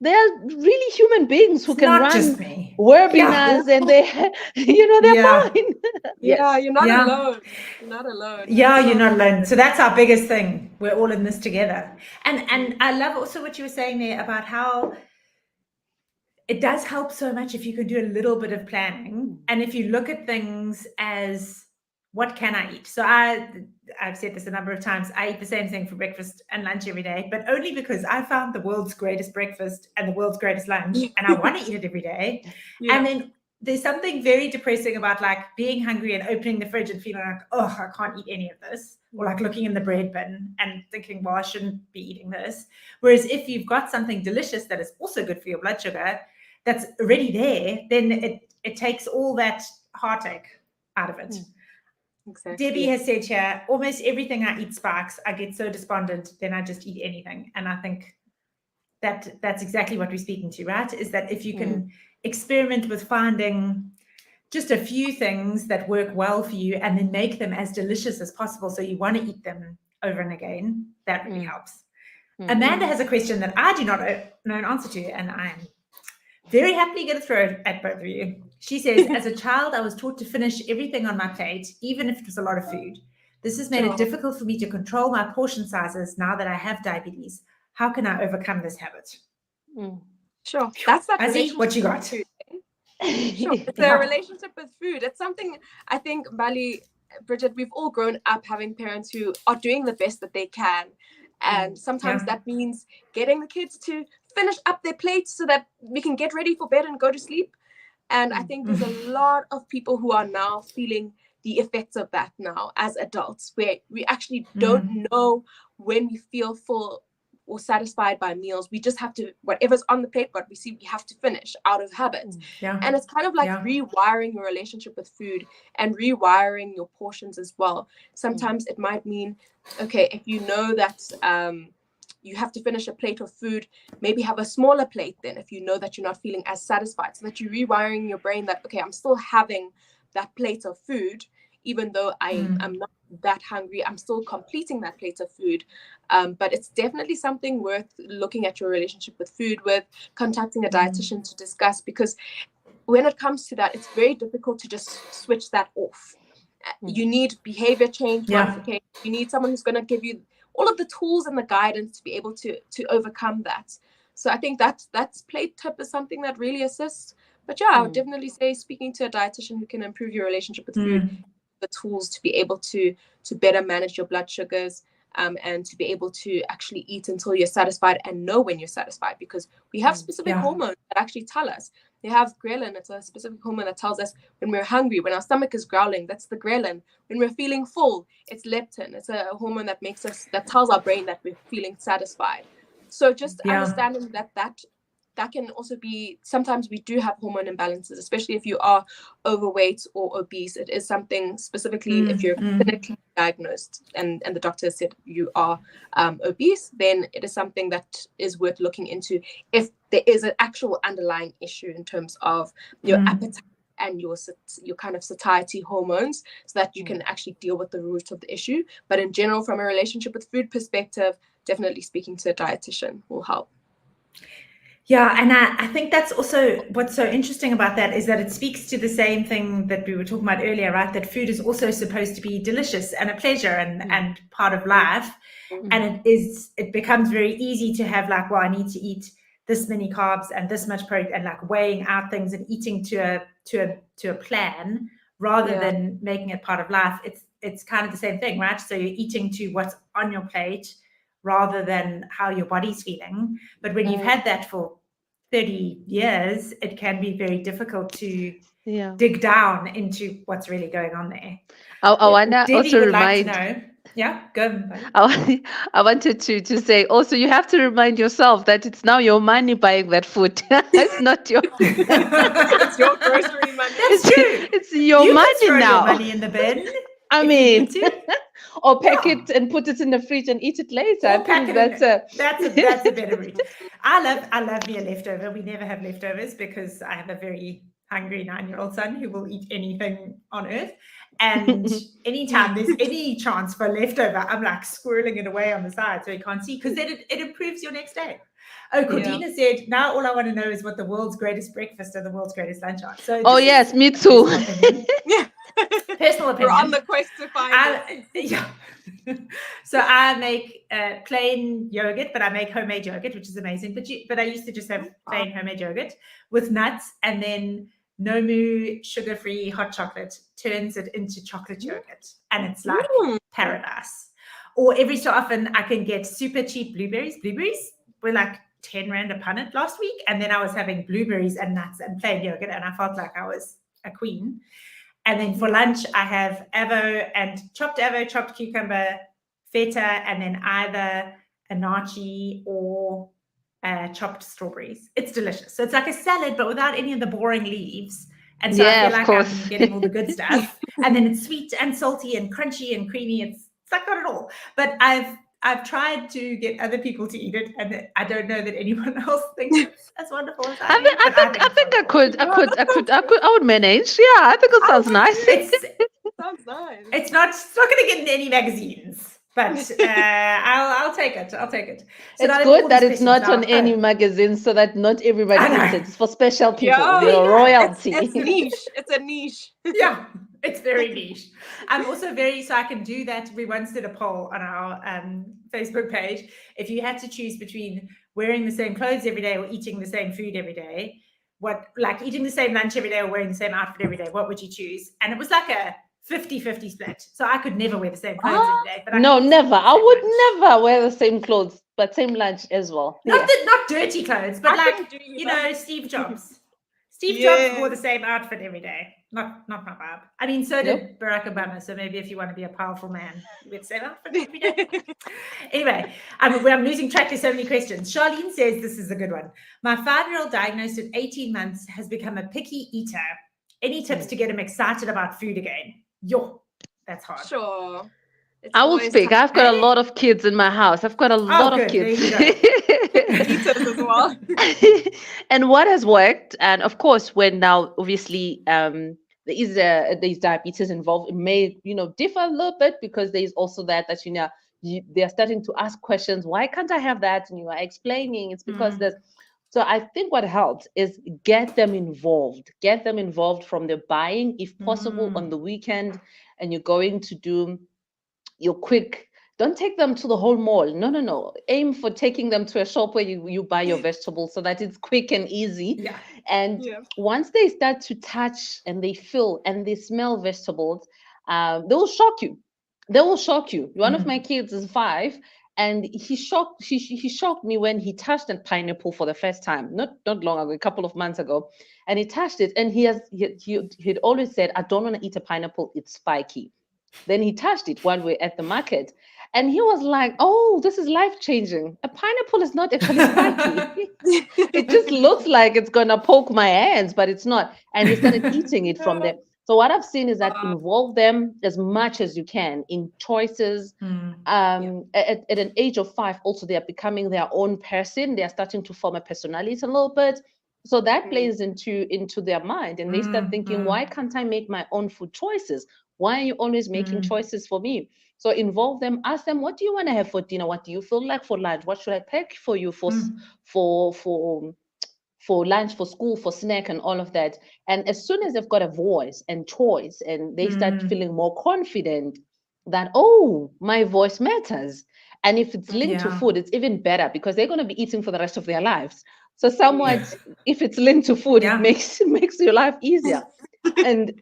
they're really human beings who can run webinars and they're fine. You're not alone. You're not alone. You're not alone. So that's our biggest thing. We're all in this together. And I love also what you were saying there about how it does help so much if you can do a little bit of planning, and if you look at things as, what can I eat? So I've said this a number of times. I eat the same thing for breakfast and lunch every day, but only because I found the world's greatest breakfast and the world's greatest lunch, and I want to eat it every day. Yeah. And then there's something very depressing about like being hungry and opening the fridge and feeling like, oh, I can't eat any of this, or like looking in the bread bin and thinking, well, I shouldn't be eating this. Whereas if you've got something delicious that is also good for your blood sugar that's already there, then it takes all that heartache out of it. Exactly. Debbie has said here, almost everything I eat spikes. I get so despondent, then I just eat anything. And I think that's exactly what we're speaking to, right? Is that if you can experiment with finding just a few things that work well for you and then make them as delicious as possible so you want to eat them over and again, that really helps. Amanda has a question that I do not know an answer to, and I am very happily going to throw it at both of you. She says, as a child, I was taught to finish everything on my plate, even if it was a lot of food. This has made it difficult for me to control my portion sizes now that I have diabetes. How can I overcome this habit? Sure. That's that. Azzy, what you got? Sure. It's a relationship with food. It's something I think, Bali, Bridget, we've all grown up having parents who are doing the best that they can. And sometimes that means getting the kids to finish up their plates so that we can get ready for bed and go to sleep. And I think there's a lot of people who are now feeling the effects of that now as adults, where we actually don't know when we feel full or satisfied by meals. We just have to, whatever's on the plate, what we see, we have to finish out of habit. And it's kind of like rewiring your relationship with food and rewiring your portions as well. Sometimes it might mean, okay, if you know that you have to finish a plate of food, maybe have a smaller plate then if you know that you're not feeling as satisfied, so that you're rewiring your brain that, okay, I'm still having that plate of food, even though I'm not that hungry, I'm still completing that plate of food. But it's definitely something worth looking at your relationship with food with, contacting a dietitian to discuss, because when it comes to that, it's very difficult to just switch that off. You need behavior change modification. You need someone who's going to give you all of the tools and the guidance to be able to overcome that. So I think that's plate tip is something that really assists. But yeah, I would definitely say speaking to a dietitian who can improve your relationship with food, the tools to be able to better manage your blood sugars, and to be able to actually eat until you're satisfied and know when you're satisfied, because we have specific hormones that actually tell us. They have ghrelin. It's a specific hormone that tells us when we're hungry, when our stomach is growling, that's the ghrelin. When we're feeling full, it's leptin. It's a hormone that tells our brain that we're feeling satisfied. So just understanding that can also be, sometimes we do have hormone imbalances, especially if you are overweight or obese. It is something specifically if you're clinically diagnosed and the doctor said you are obese, then it is something that is worth looking into if there is an actual underlying issue in terms of your appetite and your kind of satiety hormones, so that you can actually deal with the root of the issue. But in general, from a relationship with food perspective, definitely speaking to a dietitian will help. Yeah, and I think that's also what's so interesting about that, is that it speaks to the same thing that we were talking about earlier, right? That food is also supposed to be delicious and a pleasure and part of life. And it becomes very easy to have like, well, I need to eat this many carbs and this much protein, and like weighing out things and eating to a plan rather than making it part of life. It's kind of the same thing, right? So you're eating to what's on your plate rather than how your body's feeling. But when you've had that for 30 years, it can be very difficult to dig down into what's really going on there. I want to Debbie also would remind. like to know. Yeah, go. I wanted to say also, you have to remind yourself that it's now your money buying that food. It's not your. It's your grocery money. That's true. It's your you money can throw now. Your money in the bin. I mean, or pack it and put it in the fridge and eat it later. I think that's a better route. I love me a leftover. We never have leftovers because I have a very hungry 9-year-old son who will eat anything on earth. And anytime there's any chance for a leftover, I'm like squirreling it away on the side so he can't see, because then it improves your next day. Oh, Cordina said, now all I want to know is what the world's greatest breakfast and the world's greatest lunch are. So yes, me too. Personal opinion. We're on the quest to find it. Yeah. So I make plain yogurt, but I make homemade yogurt, which is amazing. But I used to just have plain homemade yogurt with nuts, and then Nomu sugar-free hot chocolate turns it into chocolate yogurt, and it's like paradise. Or every so often I can get super cheap blueberries. Blueberries were like 10 Rand a punnet last week, and then I was having blueberries and nuts and plain yogurt, and I felt like I was a queen. And then for lunch, I have avo and chopped cucumber, feta, and then either a nachi or chopped strawberries. It's delicious. So it's like a salad, but without any of the boring leaves. And so I feel like I'm getting all the good stuff. And then it's sweet and salty and crunchy and creamy. It's like got it all. But I've tried to get other people to eat it, and I don't know that anyone else thinks it's as wonderful as I do. I would manage. Yeah, I think it sounds nice. Sounds nice. It's not going to get in any magazines, but I'll take it. So it's good that it's not on any magazine, so that not everybody eats it. It's for special people. Royalty. It's niche. It's a niche. Yeah. It's very niche. I'm also so I can do that. We once did a poll on our Facebook page. If you had to choose between wearing the same clothes every day or eating the same food every day, eating the same lunch every day or wearing the same outfit every day, what would you choose? And it was like a 50-50 split. So I could never wear the same clothes every day. But never. I would never wear the same clothes, but same lunch as well. Not dirty clothes, but Steve Jobs. Steve Jobs wore the same outfit every day. Not my vibe. I mean, so did Barack Obama. So maybe if you want to be a powerful man, wear the same outfit every day. Anyway, I'm losing track. There's so many questions. Charlene says this is a good one. My 5-year-old diagnosed at 18 months has become a picky eater. Any tips to get him excited about food again? That's hard. Sure. I will speak. I've got a lot of kids in my house. I've got a lot of kids. Eaters as well. And what has worked, and of course, when now obviously these diabetes involved, it may differ a little bit, because there is also that they're starting to ask questions. Why can't I have that? And you are explaining it's because there's. So I think what helps is get them involved. Get them involved from the buying, if possible, on the weekend, and you're going to do your quick. Don't take them to the whole mall. No. Aim for taking them to a shop where you buy your vegetables, so that it's quick and easy. Yeah. And once they start to touch and they feel and they smell vegetables, they will shock you. One of my kids is 5, and he shocked me when he touched a pineapple for the first time, not long ago, a couple of months ago, and he touched it, and he'd always said, I don't want to eat a pineapple, it's spiky. Then he touched it while we're at the market, and he was like, oh, this is life-changing. A pineapple is not actually spiky. It just looks like it's gonna poke my hands, but it's not. And he started eating it from there. So what I've seen is that involve them as much as you can in choices. At an age of 5, also they are becoming their own person. They are starting to form a personality a little bit. So that plays into their mind, and they start thinking, why can't I make my own food choices? Why are you always making choices for me? So involve them, ask them, what do you want to have for dinner? What do you feel like for lunch? What should I pack for you for lunch, for school, for snack, and all of that? And as soon as they've got a voice and choice, and they start feeling more confident that, oh, my voice matters. And if it's linked to food, it's even better, because they're going to be eating for the rest of their lives. So somewhat, if it's linked to food, it makes your life easier. And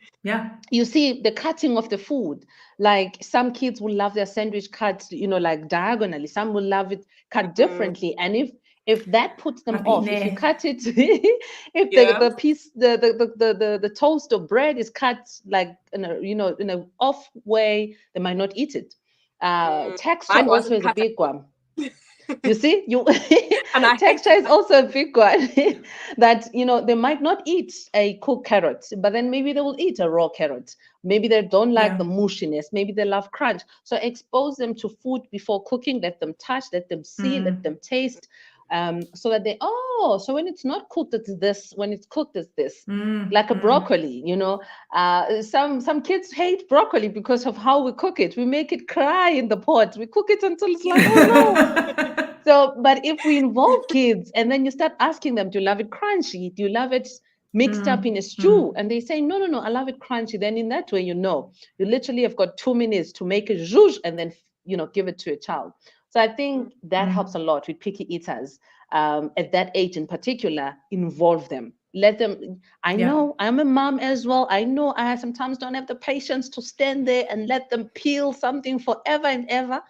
you see the cutting of the food. Like some kids will love their sandwich cut, like diagonally. Some will love it cut differently. And if that puts them off, if you cut it, if the piece, the toast or bread is cut like in a off way, they might not eat it. Texture also is a big one. You see, texture is also a big one. That they might not eat a cooked carrot, but then maybe they will eat a raw carrot. Maybe they don't like the mushiness. Maybe they love crunch. So expose them to food before cooking. Let them touch. Let them see. Let them taste. So that so when it's not cooked, it's this. When it's cooked, it's this. Like a broccoli, some kids hate broccoli because of how we cook it. We make it cry in the pot. We cook it until it's like, oh no. So, but if we involve kids, and then you start asking them, do you love it crunchy? Do you love it mixed up in a stew? And they say, no, I love it crunchy. Then in that way, you literally have got 2 minutes to make it zhuzh, and then give it to a child. So I think that helps a lot with picky eaters. At that age in particular, involve them. Let them, I know I'm a mom as well. I know I sometimes don't have the patience to stand there and let them peel something forever and ever,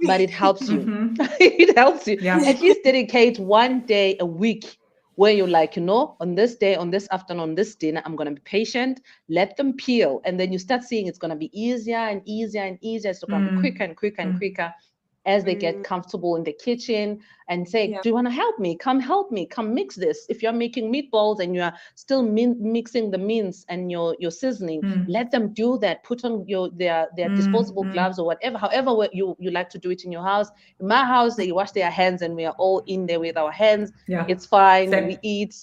but it helps you. It helps you. Yeah. At least dedicate one day a week where you're like, on this day, on this afternoon, this dinner, I'm going to be patient. Let them peel. And then you start seeing it's going to be easier and easier and easier. It's going to be quicker and quicker and quicker as they get comfortable in the kitchen and say, do you want to help me? Come help me. Come mix this. If you're making meatballs and you're still mixing the mince and you're seasoning, let them do that. Put on their disposable gloves or whatever, however you like to do it in your house. In my house, they wash their hands and we are all in there with our hands. Yeah. It's fine. Same. We eat.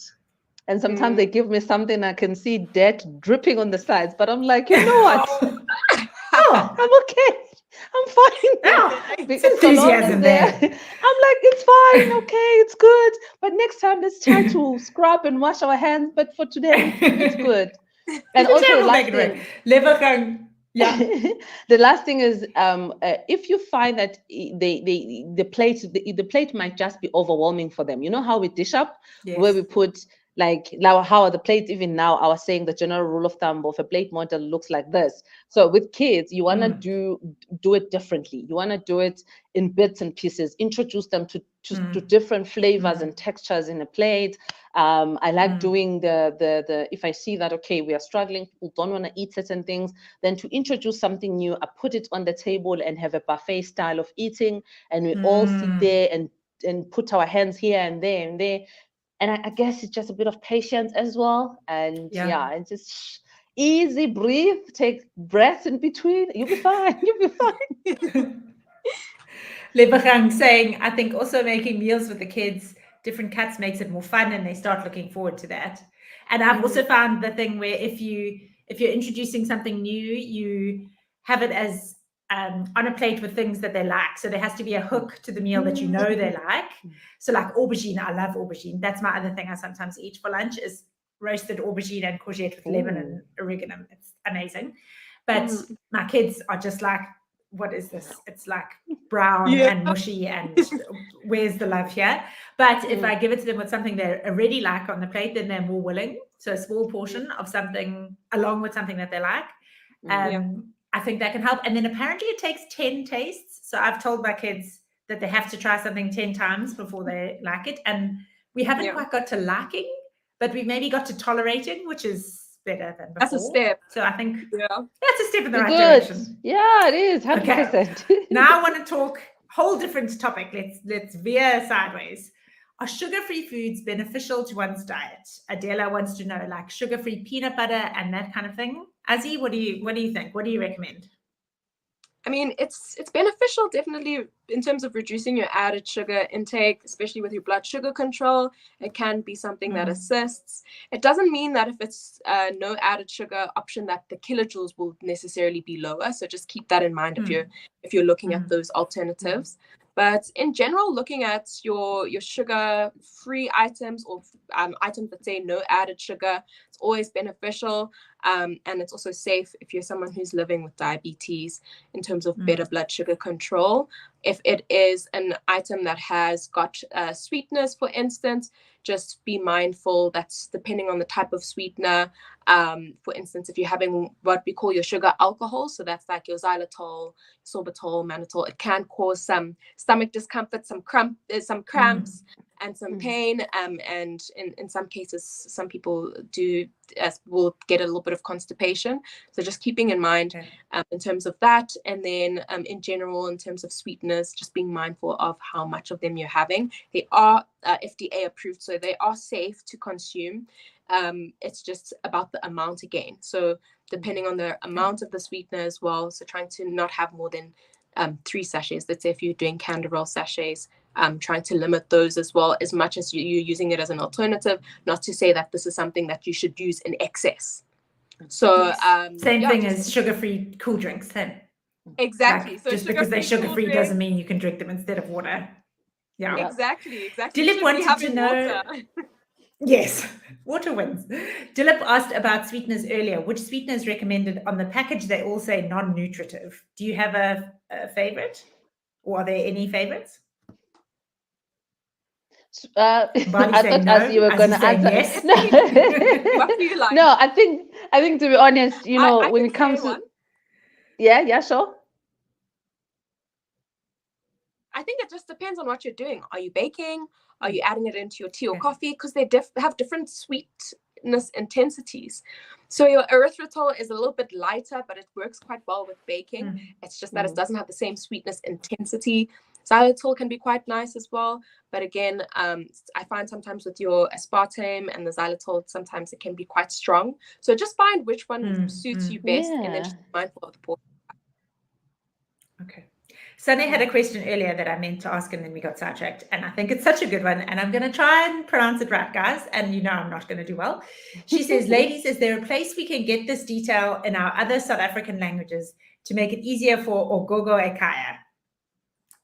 And sometimes they give me something, I can see dirt dripping on the sides, but I'm like, you know what? I'm okay. I'm fine. It's enthusiasm there. I'm like, it's fine. Okay, it's good. But next time, let's try to scrub and wash our hands. But for today, it's good. And also, the last thing, the last thing is, if you find that the plate might just be overwhelming for them. You know how we dish up, where we put. Like how are the plates even now? I was saying the general rule of thumb of a plate model looks like this. So with kids, you want to do it differently. You want to do it in bits and pieces, introduce them to different flavors and textures in a plate. I like doing the if I see that, okay, we are struggling, people don't want to eat certain things, then to introduce something new, I put it on the table and have a buffet style of eating, and we all sit there and put our hands here and there and there. And I guess it's just a bit of patience as well. And and just easy breathe, take breaths in between. You'll be fine. You'll be fine. Lebegang saying, I think also making meals with the kids, different cuts makes it more fun and they start looking forward to that. And I've also found the thing where if you're introducing something new, you have it as on a plate with things that they like. So there has to be a hook to the meal that you know they like. So like aubergine, I love aubergine. That's my other thing I sometimes eat for lunch is roasted aubergine and courgette with lemon and oregano. It's amazing. But my kids are just like, what is this? It's like brown and mushy and where's the love here? But if I give it to them with something they already like on the plate, then they're more willing. So a small portion of something along with something that they like. I think that can help. And then apparently it takes 10 tastes. So I've told my kids that they have to try something 10 times before they like it. And we haven't quite got to liking, but we've maybe got to tolerating, which is better than before. That's a step. So I think that's a step in the right direction. Yeah, it is. 100%. Okay. Now I want to talk whole different topic. Let's veer sideways. Are sugar-free foods beneficial to one's diet? Adela wants to know, like sugar-free peanut butter and that kind of thing. Azzy, what do you think? What do you recommend? I mean, it's beneficial definitely in terms of reducing your added sugar intake, especially with your blood sugar control. It can be something that assists. It doesn't mean that if it's no added sugar option that the kilojoules will necessarily be lower. So just keep that in mind if you're looking at those alternatives. But in general, looking at your sugar-free items or items that say no added sugar, it's always beneficial. And it's also safe if you're someone who's living with diabetes in terms of better blood sugar control. If it is an item that has got sweetness, for instance, just be mindful that's depending on the type of sweetener. For instance, if you're having what we call your sugar alcohol, so that's like your xylitol, sorbitol, mannitol, it can cause some stomach discomfort, some cramps, and some pain. And in some cases, some people will get a little bit of constipation. So just keeping in mind in terms of that. And then in general, in terms of sweeteners, just being mindful of how much of them you're having. They are FDA approved, so they are safe to consume. It's just about the amount again. So depending on the amount of the sweetener as well. So trying to not have more than 3 sachets. Let's say if you're doing Canderel sachets, trying to limit those as well, as much as you're using it as an alternative, not to say that this is something that you should use in excess. So same thing as sugar-free cool drinks then. Exactly. Like, so just because they're sugar-free doesn't mean you can drink them instead of water. Yeah. Exactly. Dilip wanted to know. Yes, water wins. Dilip asked about sweeteners earlier. Which sweetener is recommended on the package? They all say non-nutritive. Do you have a favorite? Or are there any favorites? I saying thought no, as you were as going you to saying answer. yes. What do you like? No, I think to be honest, I when can it comes say to one. yeah, sure. I think it just depends on what you're doing. Are you baking? Are you adding it into your tea or Okay. coffee? Because they have different sweetness intensities. So your erythritol is a little bit lighter, but it works quite well with baking. It's just that it doesn't have the same sweetness intensity. Xylitol can be quite nice as well. But again, I find sometimes with your aspartame and the xylitol, sometimes it can be quite strong. So just find which one suits you best, and then just be mindful of the portion. Okay. Sunny had a question earlier that I meant to ask, and then we got sidetracked. And I think it's such a good one. And I'm going to try and pronounce it right, guys. And I'm not going to do well. She says, ladies, is there a place we can get this detail in our other South African languages to make it easier for Ogogo Ekaya?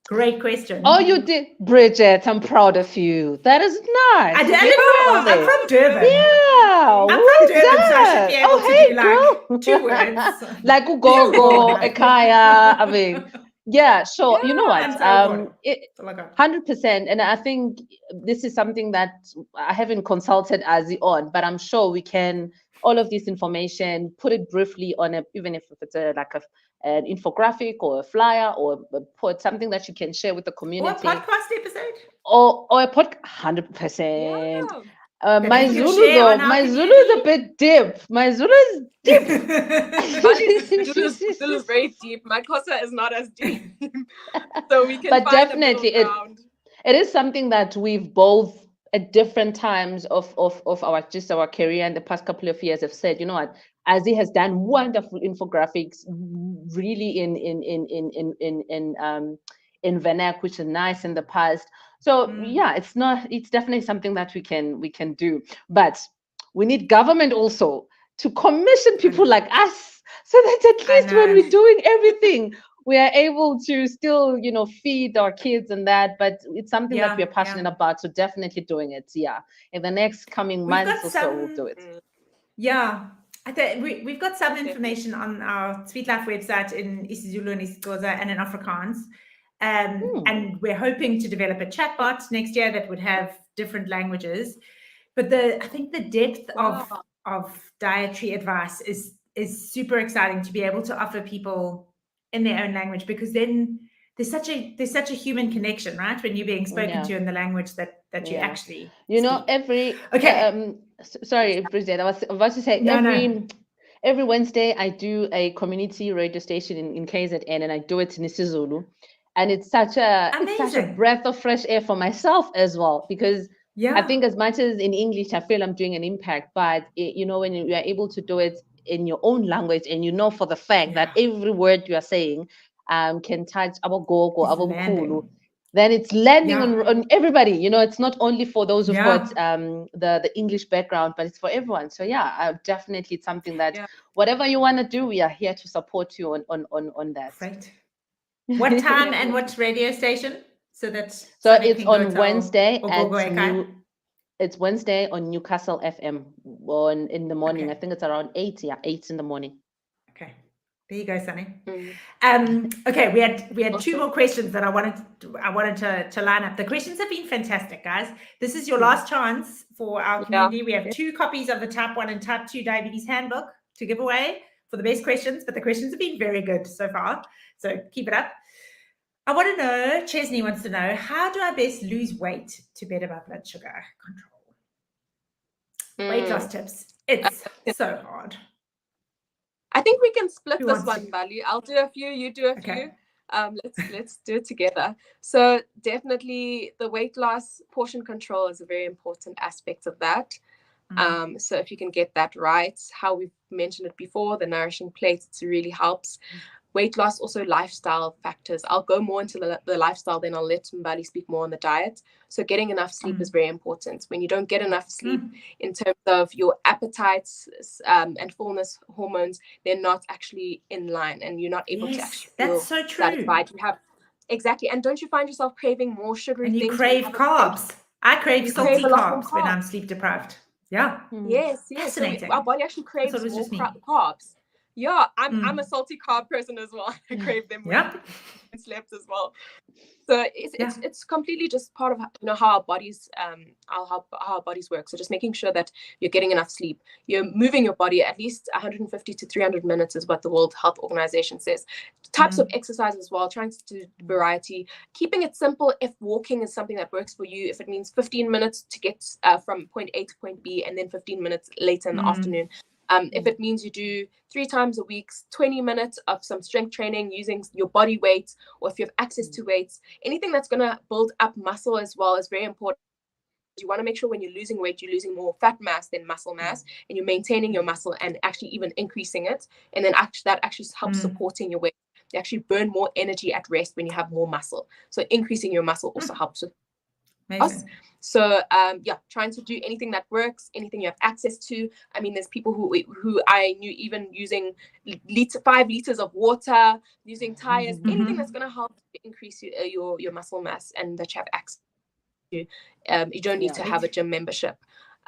Great question. Oh, you did, Bridget. I'm proud of you. That is nice. I did well. I'm from Durban. Yeah. I'm from Durban, so I should be able to do like 2 words. Like Ugogo, Ekaya. I mean, yeah, sure. Yeah, You know what? I'm so good. 100%. And I think this is something that I haven't consulted Azi on, but I'm sure we can, all of this information, put it briefly on even if it's an infographic or a flyer or put something that you can share with the community. Or a podcast episode. Or a podcast, 100%. Yeah. My Zulu though, my Zulu is a bit deep. My Zulu is deep. Zulu is very deep. My Xhosa is not as deep. So we can but find definitely a middle ground. It is something that we've both at different times of our career in the past couple of years have said, you know what, Azi has done wonderful infographics really in vernac, which is nice in the past. So yeah, it's definitely something that we can do, but we need government also to commission people like us, so that at least when we're doing everything, we are able to still, feed our kids and that, but it's something that we're passionate about. So definitely doing it. Yeah. In the next coming months or so, we'll do it. Yeah. I think we've got some information on our Sweet Life website in isiZulu and isiXhosa and in Afrikaans. And we're hoping to develop a chatbot next year that would have different languages. But I think the depth of dietary advice is super exciting to be able to offer people in their own language, because then there's such a human connection, right? When you're being spoken to in the language that you actually speak. Sorry, Bridget, I was about to say every Wednesday I do a community radio station in KZN, and I do it in isiZulu. And it's such a breath of fresh air for myself as well, because I think as much as in English, I feel I'm doing an impact, but when you are able to do it in your own language, and for the fact that every word you are saying can touch our gogo, our mkhulu, then it's landing on everybody. It's not only for those who've got the English background, but it's for everyone. So definitely it's something that whatever you want to do, we are here to support you on that. Right. What time and what radio station? So it's on Wednesday it's Wednesday on Newcastle FM in the morning. I think it's around 8 in the morning. Okay. There you go, Sunny. Okay, we had two more questions that I wanted to line up. The questions have been fantastic, guys. This is your last chance for our community. We have 2 copies of the Type 1 and Type 2 Diabetes Handbook to give away for the best questions, but the questions have been very good so far. So keep it up. I want to know, Chesney wants to know, how do I best lose weight to better my blood sugar control? Weight loss tips. It's so hard. I think we can split this one, Bali. I'll do a few, you do a few. Let's do it together. So definitely the weight loss portion control is a very important aspect of that. So if you can get that right, how we've mentioned it before, the nourishing plate, it really helps. Weight loss, also lifestyle factors. I'll go more into the lifestyle, then I'll let Mbali speak more on the diet. So getting enough sleep is very important. When you don't get enough sleep in terms of your appetites and fullness hormones, they're not actually in line, and you're not able to actually feel satisfied. Exactly. And don't you find yourself craving more sugary things? And you crave carbs. I crave salty carbs when I'm sleep deprived. Yeah. Yes. Fascinating. So our body actually craves more carbs. Yeah, I'm a salty carb person as well. I crave them when Yeah. I slept as well. So it's completely just part of how our bodies how our bodies work. So just making sure that you're getting enough sleep, you're moving your body at least 150 to 300 minutes is what the World Health Organization says. Types of exercise as well, trying to do variety, keeping it simple. If walking is something that works for you, if it means 15 minutes to get from point A to point B and then 15 minutes later in the afternoon. If it means you do 3 times a week, 20 minutes of some strength training using your body weight, or if you have access to weights, anything that's going to build up muscle as well is very important. You want to make sure when you're losing weight, you're losing more fat mass than muscle mass, and you're maintaining your muscle and actually even increasing it. And then that actually helps supporting your weight. You actually burn more energy at rest when you have more muscle. So increasing your muscle also helps with us. So trying to do anything that works, anything you have access to. I mean, there's people who I knew even using 5 liters of water, using tires, anything that's going to help increase your muscle mass and that you have access to. You don't need to have a gym membership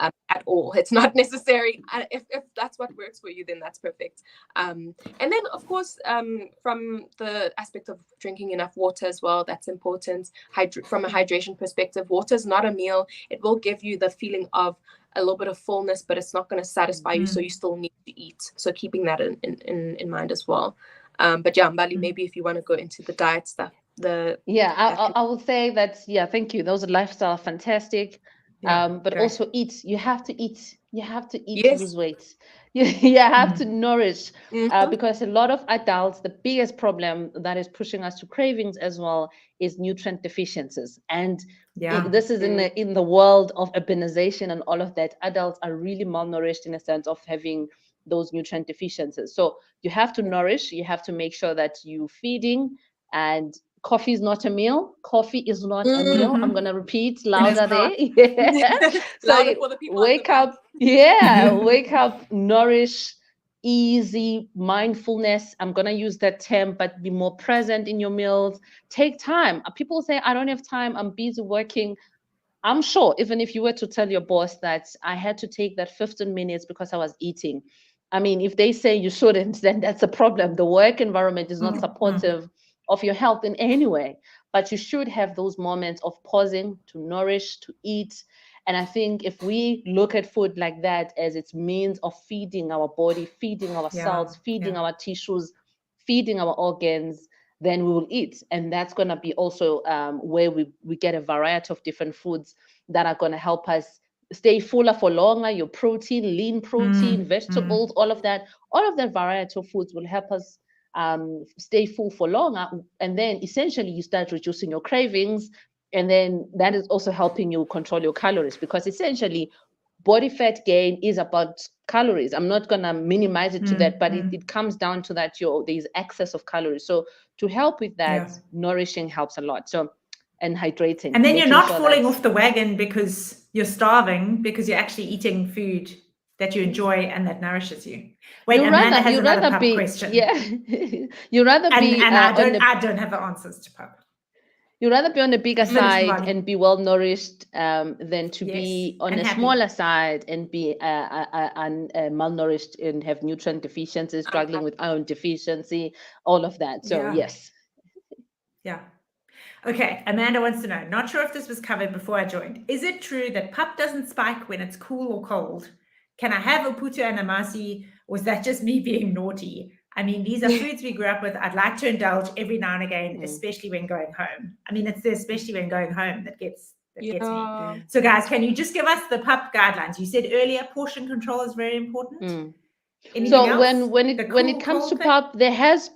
at all. It's not necessary. If that's what works for you, then that's perfect. And then, of course, from the aspect of drinking enough water as well, that's important. From a hydration perspective, water is not a meal. It will give you the feeling of a little bit of fullness, but it's not going to satisfy you, so you still need to eat. So keeping that in mind as well. But yeah, Mbali, maybe if you want to go into the diet stuff. I will say that, thank you. Those lifestyle are fantastic. But also eat. You have to eat. You have to eat to lose weight. You have to nourish, because a lot of adults, the biggest problem that is pushing us to cravings as well is nutrient deficiencies. And this is in the world of urbanization and all of that. Adults are really malnourished in a sense of having those nutrient deficiencies. So you have to nourish. You have to make sure that you're feeding. And coffee is not a meal. Coffee is not a meal. I'm going to repeat louder there. So for the people wake up. Wake up, nourish, easy, mindfulness. I'm going to use that term, but be more present in your meals. Take time. People say, I don't have time. I'm busy working. I'm sure even if you were to tell your boss that I had to take that 15 minutes because I was eating, I mean, if they say you shouldn't, then that's a problem. The work environment is not supportive of your health in any way, but you should have those moments of pausing to nourish, to eat. And I think if we look at food like that as its means of feeding our body, feeding our cells, feeding our tissues, feeding our organs, then we will eat. And that's going to be also where we get a variety of different foods that are going to help us stay fuller for longer. Your protein, lean protein, vegetables, all of that variety of foods will help us stay full for longer. And then essentially you start reducing your cravings. And then that is also helping you control your calories, because essentially body fat gain is about calories. I'm not going to minimize it to that, but it comes down to that there's excess of calories. So to help with that, nourishing helps a lot. So, and hydrating. And then you're not falling off the wagon because you're starving, because you're actually eating food that you enjoy and that nourishes you. Wait, Amanda has another pub question. Yeah, you rather be. And I don't have the answers to pub. You'd rather be on the bigger side and be well nourished than to be on a smaller side and be malnourished and have nutrient deficiencies, struggling with iron deficiency, all of that. So yes. Yeah. Okay, Amanda wants to know, not sure if this was covered before I joined. Is it true that pap doesn't spike when it's cool or cold? Can I have uputu and amasi, or is that just me being naughty? I mean, these are foods we grew up with. I'd like to indulge every now and again, especially when going home. I mean, it's the especially when going home that gets me. So guys, can you just give us the pap guidelines? You said earlier portion control is very important. So else? when it comes to pap, there has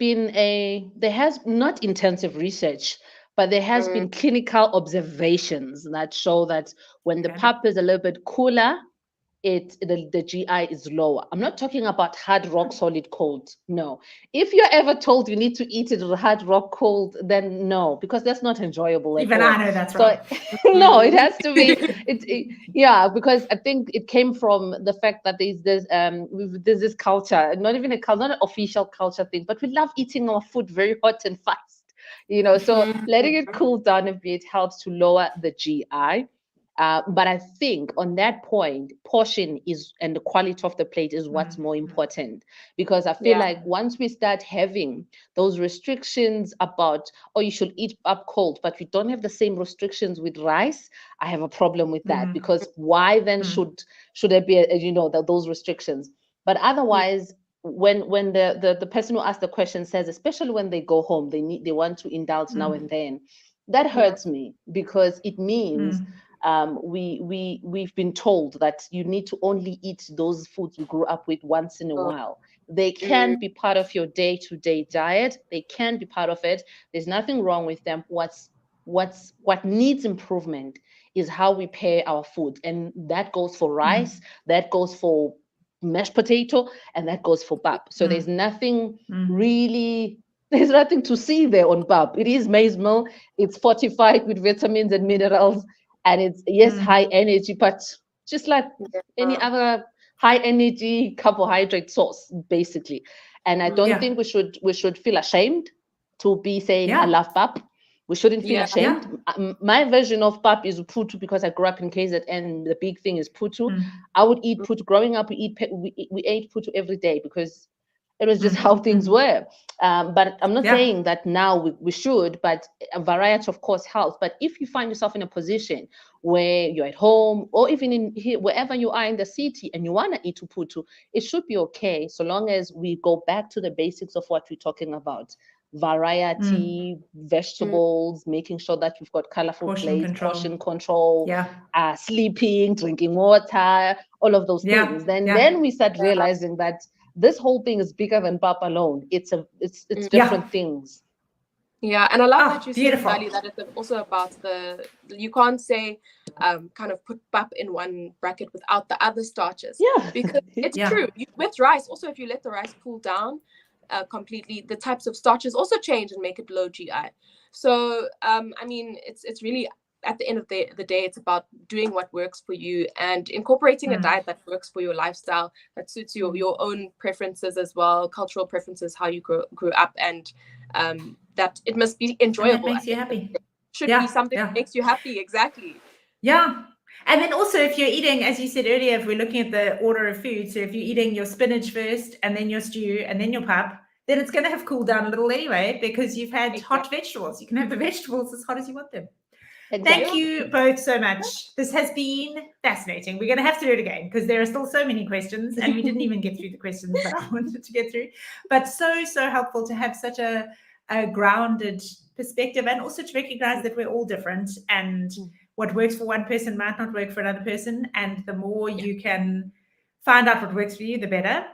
not intensive research, but there has been clinical observations that show that when the pap is a little bit cooler, the GI is lower. I'm not talking about hard rock solid cold. No. If you're ever told you need to eat it hard rock cold, then no, because that's not enjoyable. Even I know that's right. No, it has to be. Because I think it came from the fact that there's this culture, not even not an official culture thing, but we love eating our food very hot and fast. So letting it cool down a bit helps to lower the GI. But I think on that point, portion is and the quality of the plate is what's more important, because I feel like once we start having those restrictions about, oh, you should eat up cold, but we don't have the same restrictions with rice, I have a problem with that, because why then should there be those restrictions? But otherwise, when the person who asked the question says, especially when they go home, they want to indulge now and then, that hurts me, because it means we've been told that you need to only eat those foods you grew up with once in a while. They can be part of your day-to-day diet. They can be part of it. There's nothing wrong with them. What needs improvement is how we pair our food, and that goes for rice, that goes for mashed potato, and that goes for pap. So there's nothing really. There's nothing to see there on pap. It is maize meal. It's fortified with vitamins and minerals. And it's high energy, but just like any other high energy carbohydrate source, basically. And I don't think we should feel ashamed to be saying I love pap. We shouldn't feel ashamed. My version of pap is putu, because I grew up in KZN, and the big thing is putu. I would eat putu. Growing up, we ate putu every day, because it was just how things were. But I'm not saying that now we should, but a variety, of course, helps. But if you find yourself in a position where you're at home, or even in here, wherever you are in the city, and you want to eat putu, it should be okay, so long as we go back to the basics of what we're talking about. Variety, vegetables, making sure that you've got colorful plates, portion control, sleeping, drinking water, all of those things. Then we start realizing that this whole thing is bigger than pap alone. It's different things. Yeah, and I love that you said, Vali, that it's also about you can't say kind of put pap in one bracket without the other starches. Yeah, because it's true. With rice, also, if you let the rice cool down completely, the types of starches also change and make it low GI. So I mean, it's really, at the end of the day, it's about doing what works for you and incorporating a diet that works for your lifestyle, that suits your own preferences as well, cultural preferences, how you grew up, and that it must be enjoyable. And that makes you happy. It should be something that makes you happy. Exactly. Yeah. And then also, if you're eating, as you said earlier, if we're looking at the order of food, so if you're eating your spinach first, and then your stew, and then your pap, then it's going to have cooled down a little anyway, because you've had hot vegetables. You can have the vegetables as hot as you want them. Exactly. Thank you both so much. This has been fascinating. We're going to have to do it again, because there are still so many questions, and we didn't even get through the questions that I wanted to get through. But so helpful to have such a grounded perspective, and also to recognize that we're all different, and what works for one person might not work for another person. And the more you can find out what works for you, the better.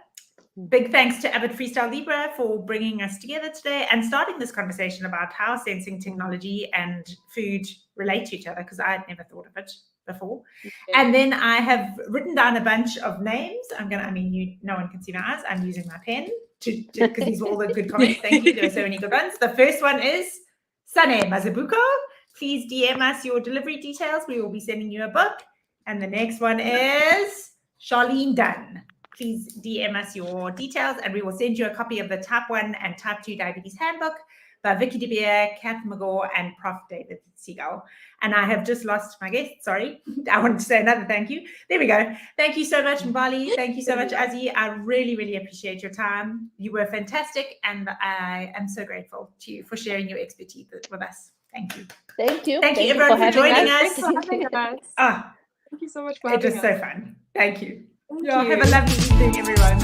Big thanks to Abbott Freestyle Libre for bringing us together today and starting this conversation about how sensing technology and food relate to each other, because I had never thought of it before. And then I have written down a bunch of names. No one can see my eyes. I'm using my pen because these are all the good comments. Thank you. There are so many good ones. The first one is Sane Mazabuko. Please DM us your delivery details. We will be sending you a book. And the next one is Charlene Dunn. Please DM us your details, and we will send you a copy of the Type 1 and Type 2 Diabetes Handbook by Vicky De Beer, Kath McGaw, and Prof. David Seagull. And I have just lost my guest. Sorry. I wanted to say another thank you. There we go. Thank you so much, Mbali. Thank you so much, Azzy. I really, really appreciate your time. You were fantastic, and I am so grateful to you for sharing your expertise with us. Thank you. Thank you. Thank you, everyone, for joining us. Thank you so much for having us. It was so fun. Thank you. Have a lovely evening, everyone.